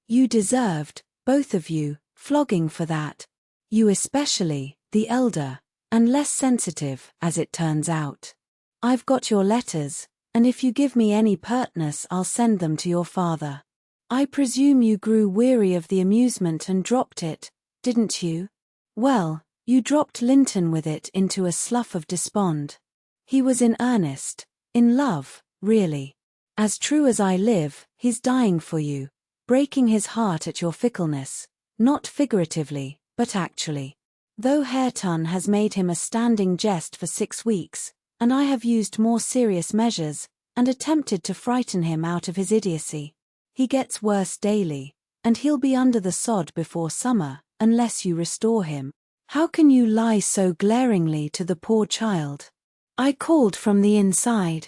You deserved, both of you, flogging for that. You especially, the elder, and less sensitive, as it turns out. I've got your letters, and if you give me any pertness I'll send them to your father. I presume you grew weary of the amusement and dropped it, didn't you? Well, you dropped Linton with it into a slough of despond. He was in earnest, in love, really. As true as I live, he's dying for you, breaking his heart at your fickleness, not figuratively, but actually. Though Hareton has made him a standing jest for 6 weeks, and I have used more serious measures, and attempted to frighten him out of his idiocy. He gets worse daily, and he'll be under the sod before summer, unless you restore him. How can you lie so glaringly to the poor child?" I called from the inside.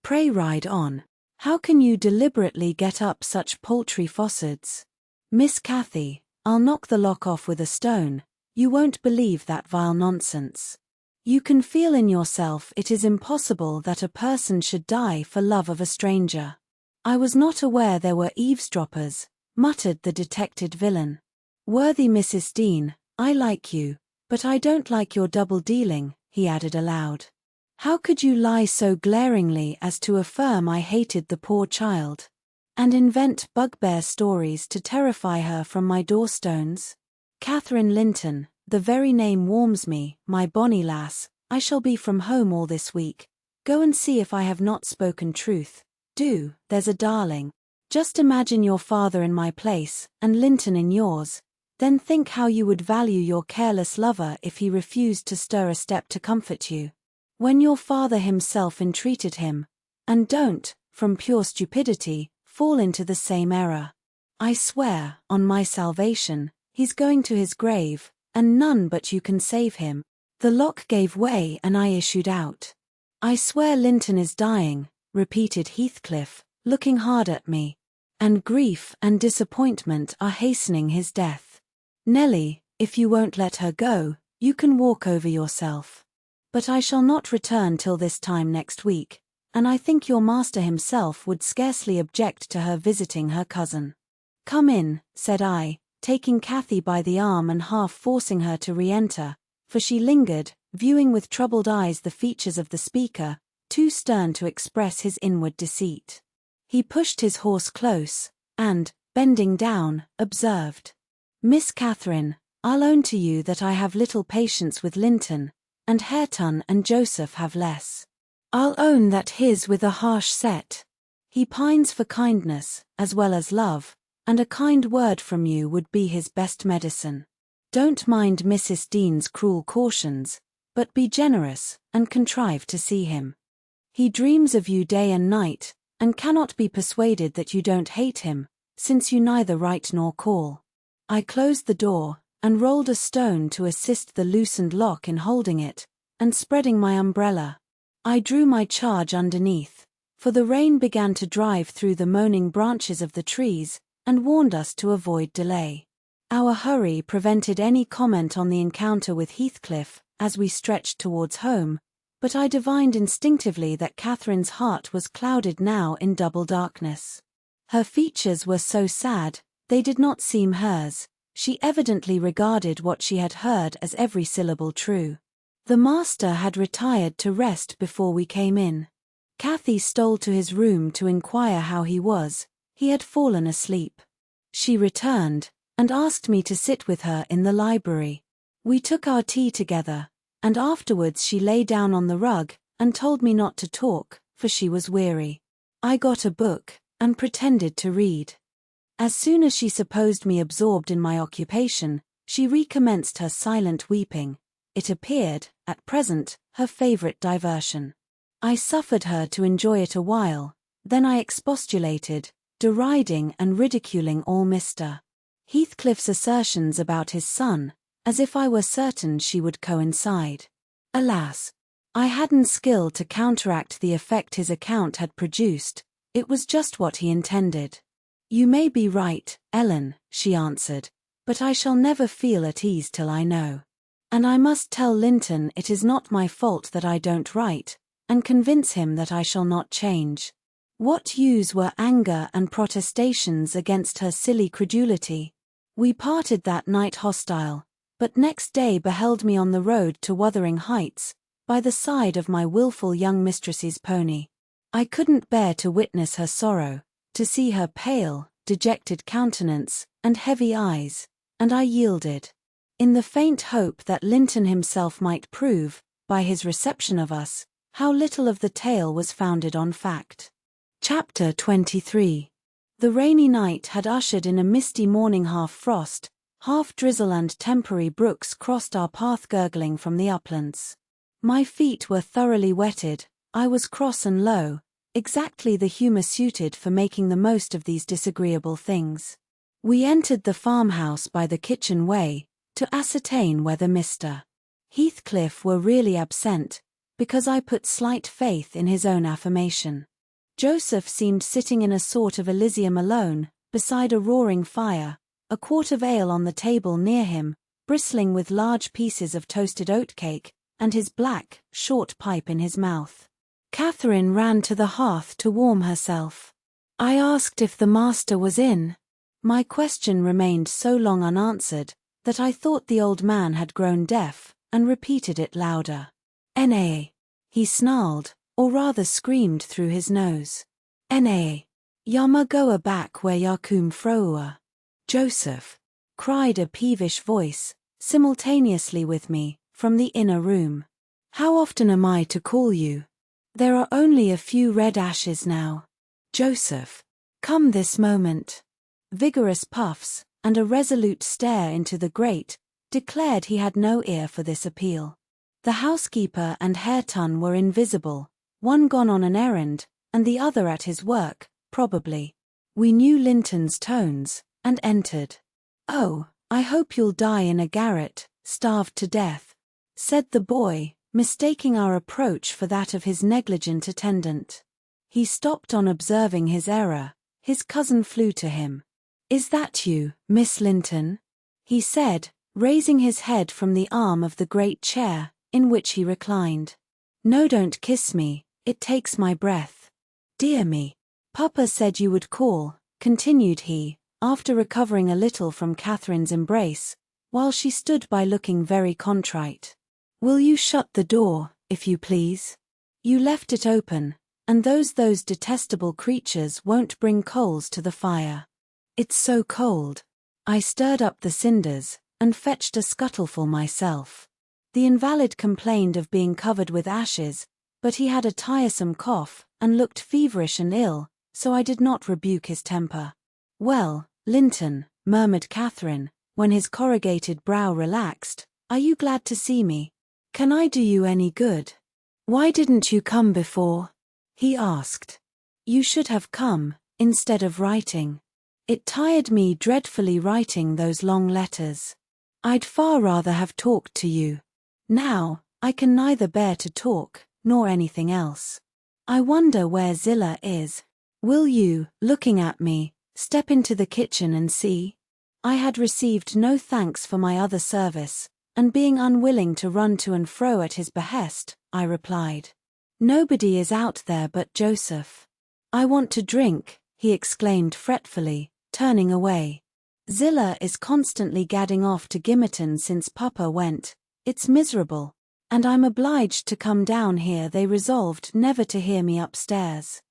"Pray ride on. How can you deliberately get up such paltry falsehoods? Miss Cathy, I'll knock the lock off with a stone. You won't believe that vile nonsense. You can feel in yourself it is impossible that a person should die for love of a stranger." "I was not aware there were eavesdroppers," muttered the detected villain. "Worthy Mrs. Dean, I like you, but I don't like your double-dealing," he added aloud. "How could you lie so glaringly as to affirm I hated the poor child? And invent bugbear stories to terrify her from my door-stones? Catherine Linton, the very name warms me, my bonny lass. I shall be from home all this week. Go and see if I have not spoken truth. Do, there's a darling. Just imagine your father in my place, and Linton in yours. Then think how you would value your careless lover if he refused to stir a step to comfort you, when your father himself entreated him. And don't, from pure stupidity, fall into the same error. I swear, on my salvation, he's going to his grave, and none but you can save him." The lock gave way and I issued out. "I swear Linton is dying," repeated Heathcliff, looking hard at me. "And grief and disappointment are hastening his death. Nelly, if you won't let her go, you can walk over yourself. But I shall not return till this time next week, and I think your master himself would scarcely object to her visiting her cousin." "Come in," said I, taking Cathy by the arm and half forcing her to re-enter, for she lingered, viewing with troubled eyes the features of the speaker, too stern to express his inward deceit. He pushed his horse close, and, bending down, observed, "Miss Catherine, I'll own to you that I have little patience with Linton, and Hareton and Joseph have less. I'll own that his with a harsh set. He pines for kindness, as well as love, and a kind word from you would be his best medicine. Don't mind Mrs. Dean's cruel cautions, but be generous, and contrive to see him. He dreams of you day and night, and cannot be persuaded that you don't hate him, since you neither write nor call." I closed the door, and rolled a stone to assist the loosened lock in holding it, and spreading my umbrella, I drew my charge underneath, for the rain began to drive through the moaning branches of the trees, and warned us to avoid delay. Our hurry prevented any comment on the encounter with Heathcliff, as we stretched towards home, but I divined instinctively that Catherine's heart was clouded now in double darkness. Her features were so sad, they did not seem hers. She evidently regarded what she had heard as every syllable true. The master had retired to rest before we came in. Cathy stole to his room to inquire how he was. He had fallen asleep. She returned, and asked me to sit with her in the library. We took our tea together, and afterwards she lay down on the rug, and told me not to talk, for she was weary. I got a book, and pretended to read. As soon as she supposed me absorbed in my occupation, she recommenced her silent weeping. It appeared, at present, her favourite diversion. I suffered her to enjoy it a while, then I expostulated, deriding and ridiculing all Mr. Heathcliff's assertions about his son, as if I were certain she would coincide. Alas! I hadn't skill to counteract the effect his account had produced. It was just what he intended. "You may be right, Ellen," she answered, "but I shall never feel at ease till I know. And I must tell Linton it is not my fault that I don't write, and convince him that I shall not change." What use were anger and protestations against her silly credulity? We parted that night hostile, but next day beheld me on the road to Wuthering Heights, by the side of my wilful young mistress's pony. I couldn't bear to witness her sorrow, to see her pale, dejected countenance, and heavy eyes, and I yielded. In the faint hope that Linton himself might prove, by his reception of us, how little of the tale was founded on fact. Chapter 23. The rainy night had ushered in a misty morning, half frost, half drizzle, and temporary brooks crossed our path gurgling from the uplands. My feet were thoroughly wetted, I was cross and low, exactly the humour suited for making the most of these disagreeable things. We entered the farmhouse by the kitchen way, to ascertain whether Mr. Heathcliff were really absent, because I put slight faith in his own affirmation. Joseph seemed sitting in a sort of Elysium alone, beside a roaring fire, a quart of ale on the table near him, bristling with large pieces of toasted oatcake, and his black, short pipe in his mouth. Catherine ran to the hearth to warm herself. I asked if the master was in. My question remained so long unanswered, that I thought the old man had grown deaf, and repeated it louder. "N.A." he snarled, or rather screamed through his nose. "N.A. Yama goa back where ya coom froa." "Joseph," cried a peevish voice, simultaneously with me, from the inner room. "How often am I to call you? There are only a few red ashes now. Joseph, come this moment." Vigorous puffs, and a resolute stare into the grate, declared he had no ear for this appeal. The housekeeper and Hareton were invisible, one gone on an errand, and the other at his work, probably. We knew Linton's tones, and entered. "Oh, I hope you'll die in a garret, starved to death," said the boy, mistaking our approach for that of his negligent attendant. He stopped on observing his error. His cousin flew to him. "Is that you, Miss Linton?" he said, raising his head from the arm of the great chair, in which he reclined. "No, don't kiss me, it takes my breath." "Dear me. Papa said you would call," continued he, after recovering a little from Catherine's embrace, while she stood by looking very contrite. "Will you shut the door, if you please? You left it open, and those detestable creatures won't bring coals to the fire. It's so cold." I stirred up the cinders, and fetched a scuttleful myself. The invalid complained of being covered with ashes, but he had a tiresome cough, and looked feverish and ill, so I did not rebuke his temper. "Well, Linton," murmured Catherine, when his corrugated brow relaxed, "are you glad to see me? Can I do you any good?" "Why didn't you come before?" he asked. "You should have come, instead of writing. It tired me dreadfully writing those long letters. I'd far rather have talked to you. Now, I can neither bear to talk, nor anything else. I wonder where Zillah is. Will you, looking at me, step into the kitchen and see?" I had received no thanks for my other service, and being unwilling to run to and fro at his behest, I replied. "Nobody is out there but Joseph." "I want to drink," he exclaimed fretfully, turning away. "Zillah is constantly gadding off to Gimmerton since Papa went. It's miserable. And I'm obliged to come down here." They resolved never to hear me upstairs.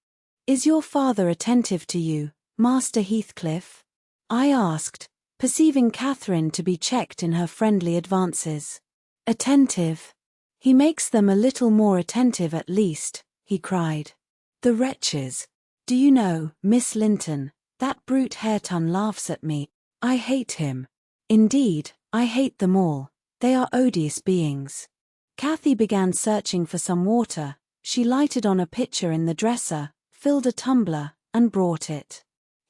"Is your father attentive to you, Master Heathcliff?" I asked, perceiving Catherine to be checked in her friendly advances. "Attentive? He makes them a little more attentive at least," he cried. "The wretches! Do you know, Miss Linton, that brute Hareton laughs at me. I hate him. Indeed, I hate them all. They are odious beings." Cathy began searching for some water. She lighted on a pitcher in the dresser, filled a tumbler, and brought it.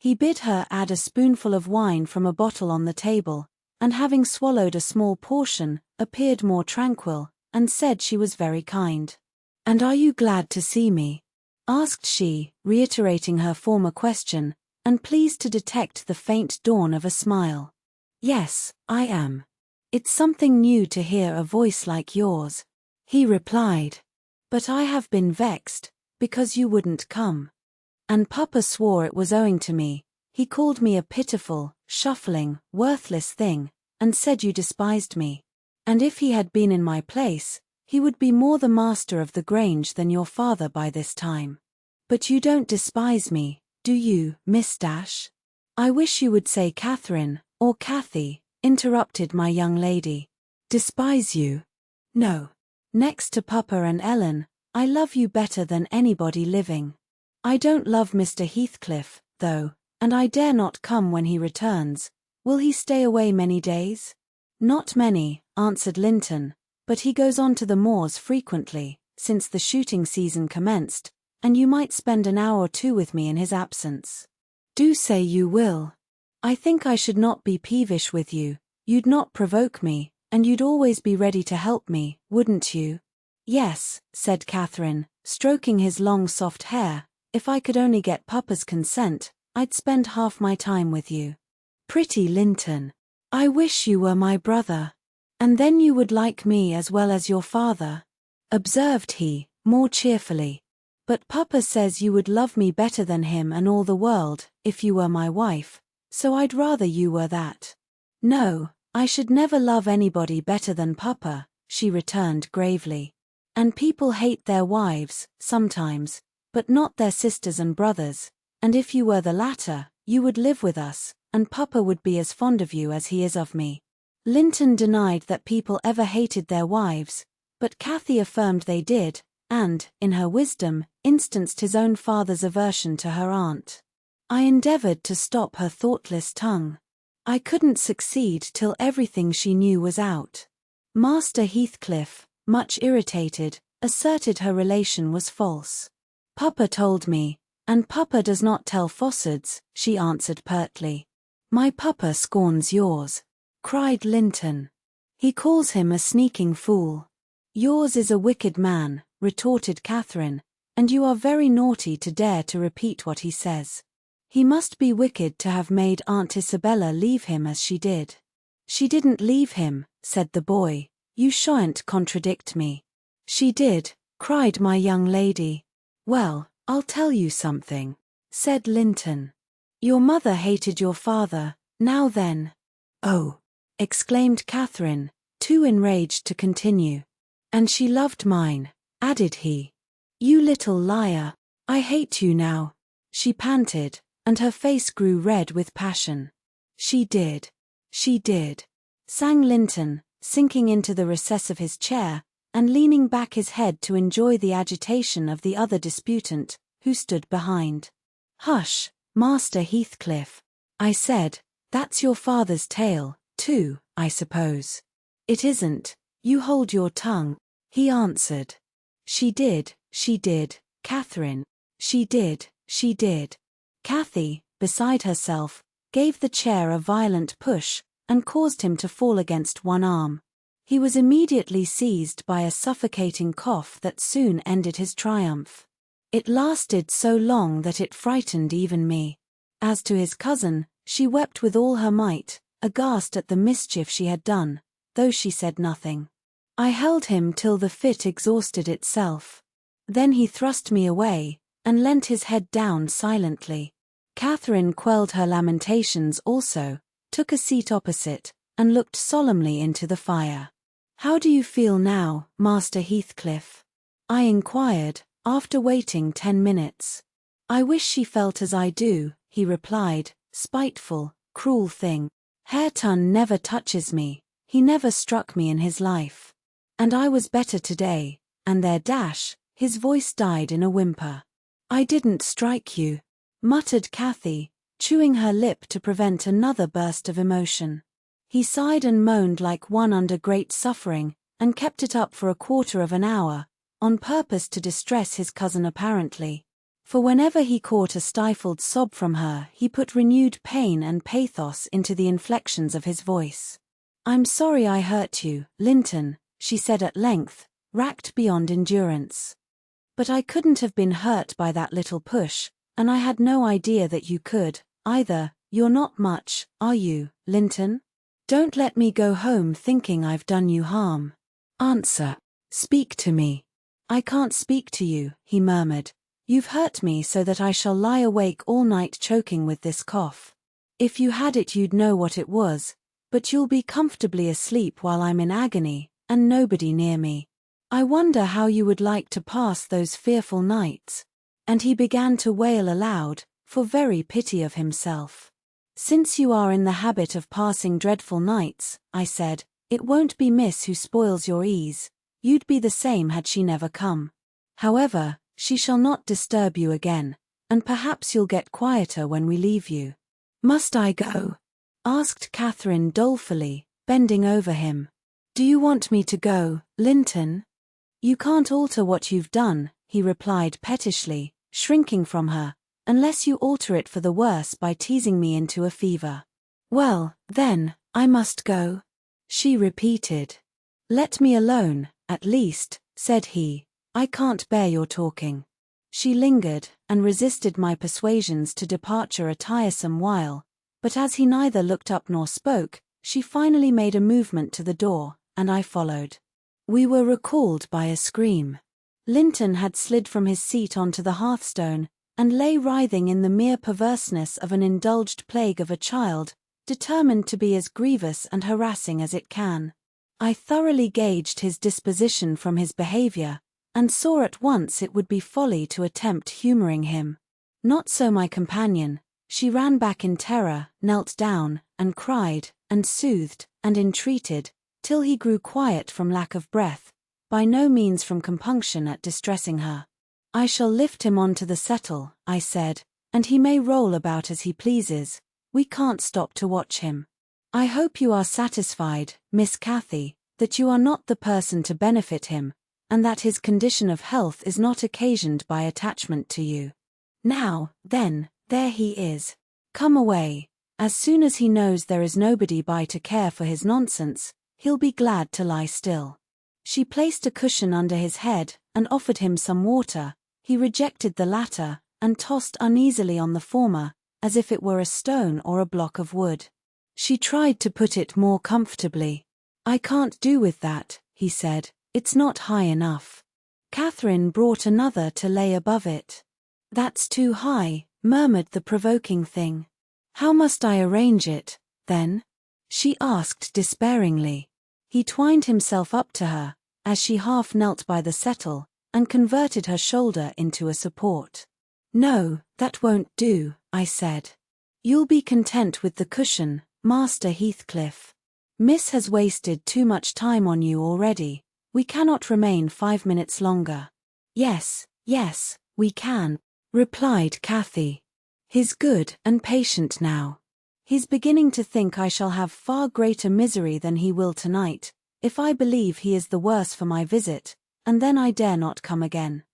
He bid her add a spoonful of wine from a bottle on the table, and having swallowed a small portion, appeared more tranquil, and said she was very kind. "And are you glad to see me?" asked she, reiterating her former question, and pleased to detect the faint dawn of a smile. "Yes, I am. It's something new to hear a voice like yours," he replied. "But I have been vexed, because you wouldn't come. And Papa swore it was owing to me. He called me a pitiful, shuffling, worthless thing, and said you despised me. And if he had been in my place, he would be more the master of the Grange than your father by this time. But you don't despise me, do you, Miss Dash?" "I wish you would say Catherine, or Cathy," interrupted my young lady. "Despise you? No. Next to Papa and Ellen, I love you better than anybody living. I don't love Mr. Heathcliff, though, and I dare not come when he returns. Will he stay away many days?" "Not many," answered Linton, "but he goes on to the moors frequently, since the shooting season commenced, and you might spend an hour or two with me in his absence." "Do say you will. I think I should not be peevish with you, you'd not provoke me, and you'd always be ready to help me, wouldn't you?" "Yes," said Catherine, stroking his long soft hair, "if I could only get Papa's consent, I'd spend half my time with you." "Pretty Linton. I wish you were my brother. And then you would like me as well as your father," observed he, more cheerfully. "But Papa says you would love me better than him and all the world, if you were my wife, so I'd rather you were that." "No, I should never love anybody better than Papa," she returned gravely. "And people hate their wives, sometimes, but not their sisters and brothers, and if you were the latter, you would live with us, and Papa would be as fond of you as he is of me." Linton denied that people ever hated their wives, but Cathy affirmed they did, and, in her wisdom, instanced his own father's aversion to her aunt. I endeavoured to stop her thoughtless tongue. I couldn't succeed till everything she knew was out. Master Heathcliff, much irritated, asserted her relation was false. "Papa told me, and Papa does not tell falsehoods," she answered pertly. "My Papa scorns yours," cried Linton. "He calls him a sneaking fool." "Yours is a wicked man," retorted Catherine, "and you are very naughty to dare to repeat what he says. He must be wicked to have made Aunt Isabella leave him as she did." "She didn't leave him," said the boy. "You shan't contradict me." "She did," cried my young lady. "Well, I'll tell you something," said Linton. "Your mother hated your father, now then." "Oh!" exclaimed Catherine, too enraged to continue. "And she loved mine," added he. "You little liar, I hate you now," she panted, and her face grew red with passion. She did, sang Linton, sinking into the recess of his chair, and leaning back his head to enjoy the agitation of the other disputant, who stood behind. "Hush, Master Heathcliff," I said, "that's your father's tale, too, I suppose." "It isn't, you hold your tongue," he answered. She did, Catherine. She did. Cathy, beside herself, gave the chair a violent push, and caused him to fall against one arm. He was immediately seized by a suffocating cough that soon ended his triumph. It lasted so long that it frightened even me. As to his cousin, she wept with all her might, aghast at the mischief she had done, though she said nothing. I held him till the fit exhausted itself. Then he thrust me away, and leant his head down silently. Catherine quelled her lamentations also, took a seat opposite, and looked solemnly into the fire. "How do you feel now, Master Heathcliff?" I inquired, after waiting 10 minutes. "I wish she felt as I do," he replied, "spiteful, cruel thing. Hareton never touches me, he never struck me in his life. And I was better today, and there dash," his voice died in a whimper. "I didn't strike you," muttered Cathy, chewing her lip to prevent another burst of emotion. He sighed and moaned like one under great suffering, and kept it up for a quarter of an hour, on purpose to distress his cousin apparently. For whenever he caught a stifled sob from her, he put renewed pain and pathos into the inflections of his voice. "I'm sorry I hurt you, Linton," she said at length, racked beyond endurance. "But I couldn't have been hurt by that little push, and I had no idea that you could, either. You're not much, are you, Linton? Don't let me go home thinking I've done you harm. Answer. Speak to me." "I can't speak to you," he murmured. "You've hurt me so that I shall lie awake all night choking with this cough. If you had it you'd know what it was, but you'll be comfortably asleep while I'm in agony, and nobody near me. I wonder how you would like to pass those fearful nights." And he began to wail aloud, for very pity of himself. "Since you are in the habit of passing dreadful nights," I said, "it won't be Miss who spoils your ease. You'd be the same had she never come. However, she shall not disturb you again, and perhaps you'll get quieter when we leave you." "Must I go?" asked Catherine dolefully, bending over him. "Do you want me to go, Linton?" "You can't alter what you've done," he replied pettishly, shrinking from her, "unless you alter it for the worse by teasing me into a fever." "Well, then, I must go," she repeated. "Let me alone, at least," said he. "I can't bear your talking." She lingered, and resisted my persuasions to departure a tiresome while, but as he neither looked up nor spoke, she finally made a movement to the door, and I followed. We were recalled by a scream. Linton had slid from his seat onto the hearthstone, and lay writhing in the mere perverseness of an indulged plague of a child, determined to be as grievous and harassing as it can. I thoroughly gauged his disposition from his behavior, and saw at once it would be folly to attempt humoring him. Not so my companion. She ran back in terror, knelt down, and cried, and soothed, and entreated, till he grew quiet from lack of breath, by no means from compunction at distressing her. "I shall lift him onto the settle," I said, "and he may roll about as he pleases. We can't stop to watch him. I hope you are satisfied, Miss Cathy, that you are not the person to benefit him, and that his condition of health is not occasioned by attachment to you. Now, then, there he is. Come away. As soon as he knows there is nobody by to care for his nonsense, he'll be glad to lie still." She placed a cushion under his head, and offered him some water. He rejected the latter, and tossed uneasily on the former, as if it were a stone or a block of wood. She tried to put it more comfortably. "I can't do with that," he said. "It's not high enough." Catherine brought another to lay above it. "That's too high," murmured the provoking thing. "How must I arrange it, then?" she asked despairingly. He twined himself up to her, as she half knelt by the settle, and converted her shoulder into a support. "No, that won't do," I said. "You'll be content with the cushion, Master Heathcliff. Miss has wasted too much time on you already. We cannot remain 5 minutes longer." Yes, we can," replied Cathy. "He's good and patient now. He's beginning to think I shall have far greater misery than he will tonight, if I believe he is the worse for my visit, and then I dare not come again.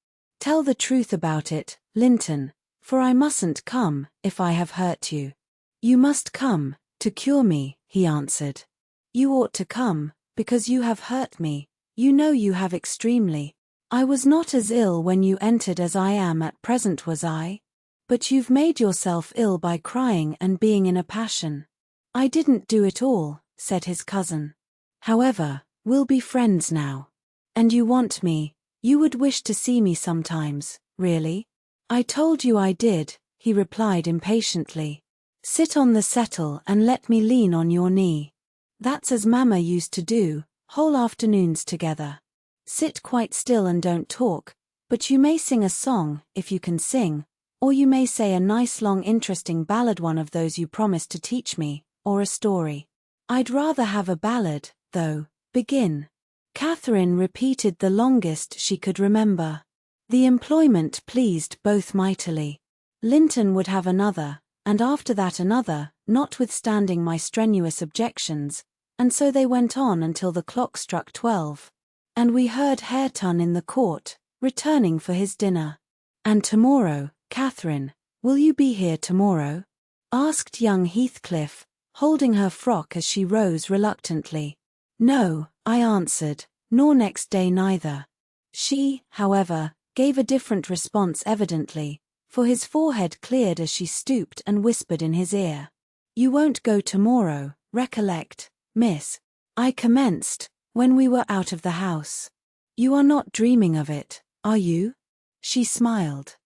Tell the truth about it, Linton, for I mustn't come, if I have hurt you." "You must come, to cure me," he answered. "You ought to come, because you have hurt me. You know you have extremely. I was not as ill when you entered as I am at present, was I? But you've made yourself ill by crying and being in a passion." "I didn't do it all," said his cousin. "However, we'll be friends now. And you want me, you would wish to see me sometimes, really?" "I told you I did," he replied impatiently. "Sit on the settle and let me lean on your knee. That's as Mamma used to do, whole afternoons together. Sit quite still and don't talk, but you may sing a song, if you can sing, or you may say a nice long interesting ballad, one of those you promised to teach me, or a story. I'd rather have a ballad, though. Begin." Catherine repeated the longest she could remember. The employment pleased both mightily. Linton would have another, and after that another, notwithstanding my strenuous objections, and so they went on until the clock struck 12. And we heard Hareton in the court, returning for his dinner. "And tomorrow," "Catherine, will you be here tomorrow?" asked young Heathcliff, holding her frock as she rose reluctantly. "No," I answered, "nor next day neither." She, however, gave a different response evidently, for his forehead cleared as she stooped and whispered in his ear. "You won't go tomorrow, recollect, miss," I commenced, when we were out of the house. "You are not dreaming of it, are you?" She smiled.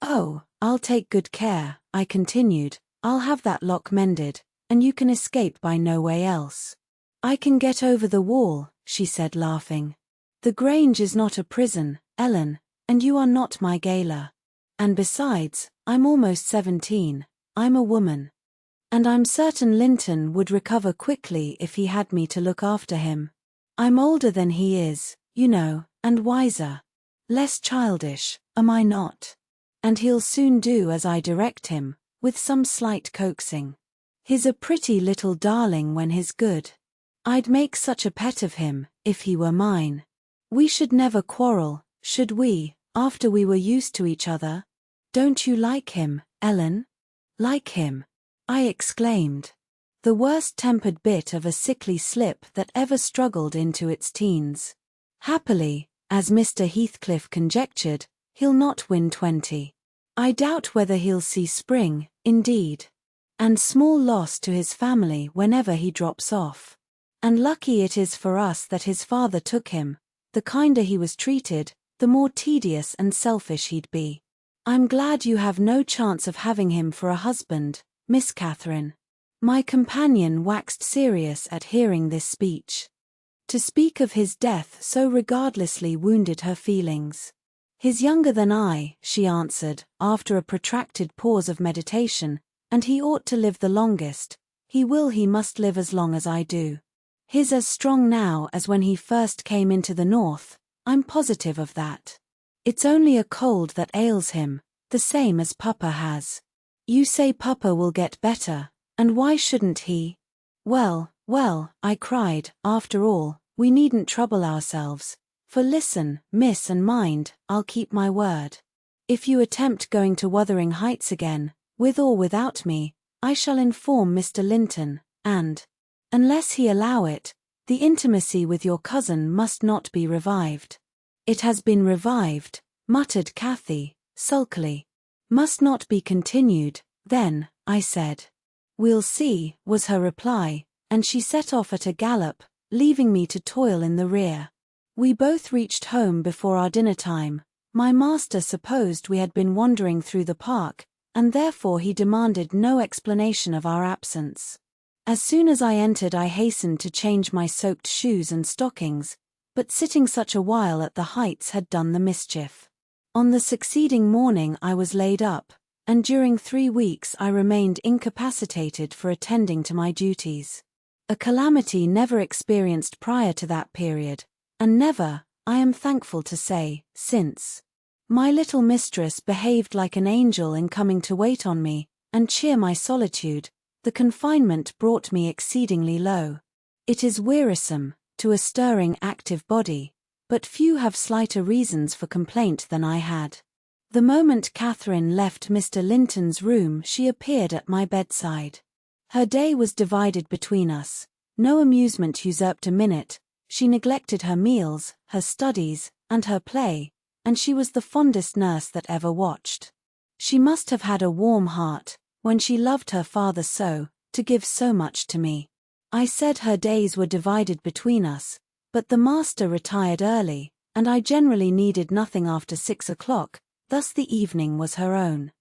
"Oh, I'll take good care," I continued. "I'll have that lock mended, and you can escape by no way else." "I can get over the wall," she said laughing. "The Grange is not a prison, Ellen, and you are not my gaoler. And besides, I'm almost 17, I'm a woman. And I'm certain Linton would recover quickly if he had me to look after him. I'm older than he is, you know, and wiser. Less childish, am I not? And he'll soon do as I direct him, with some slight coaxing. He's a pretty little darling when he's good. I'd make such a pet of him, if he were mine. We should never quarrel, should we, after we were used to each other? Don't you like him, Ellen?" "Like him?" I exclaimed. The worst-tempered bit of a sickly slip that ever struggled into its teens. Happily, as Mr. Heathcliff conjectured, he'll not win 20. I doubt whether he'll see spring, indeed. And small loss to his family whenever he drops off. And lucky it is for us that his father took him. The kinder he was treated, the more tedious and selfish he'd be. I'm glad you have no chance of having him for a husband, Miss Catherine." My companion waxed serious at hearing this speech. To speak of his death so regardlessly wounded her feelings. "He's younger than I," she answered, after a protracted pause of meditation, "and he ought to live the longest. He must live as long as I do. He's as strong now as when he first came into the north, I'm positive of that. It's only a cold that ails him, the same as Papa has. You say Papa will get better, and why shouldn't he?" Well, I cried, "after all, we needn't trouble ourselves, for listen, miss, and mind, I'll keep my word. If you attempt going to Wuthering Heights again, with or without me, I shall inform Mr. Linton, and, unless he allow it, the intimacy with your cousin must not be revived." "It has been revived," muttered Cathy, sulkily. "Must not be continued, then," I said. "We'll see," was her reply, and she set off at a gallop, leaving me to toil in the rear. We both reached home before our dinner time. My master supposed we had been wandering through the park, and therefore he demanded no explanation of our absence. As soon as I entered I hastened to change my soaked shoes and stockings, but sitting such a while at the Heights had done the mischief. On the succeeding morning I was laid up, and during 3 weeks I remained incapacitated for attending to my duties. A calamity never experienced prior to that period, and never, I am thankful to say, since. My little mistress behaved like an angel in coming to wait on me, and cheer my solitude. The confinement brought me exceedingly low. It is wearisome, to a stirring active body, but few have slighter reasons for complaint than I had. The moment Catherine left Mr. Linton's room she appeared at my bedside. Her day was divided between us. No amusement usurped a minute. She neglected her meals, her studies, and her play, and she was the fondest nurse that ever watched. She must have had a warm heart, when she loved her father so, to give so much to me. I said her days were divided between us, but the master retired early, and I generally needed nothing after 6 o'clock, thus the evening was her own.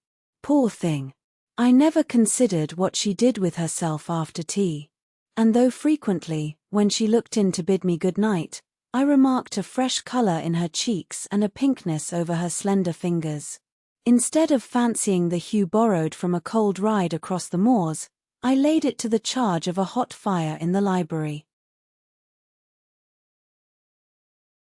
Poor thing! I never considered what she did with herself after tea. And though frequently, when she looked in to bid me good night, I remarked a fresh colour in her cheeks and a pinkness over her slender fingers. Instead of fancying the hue borrowed from a cold ride across the moors, I laid it to the charge of a hot fire in the library.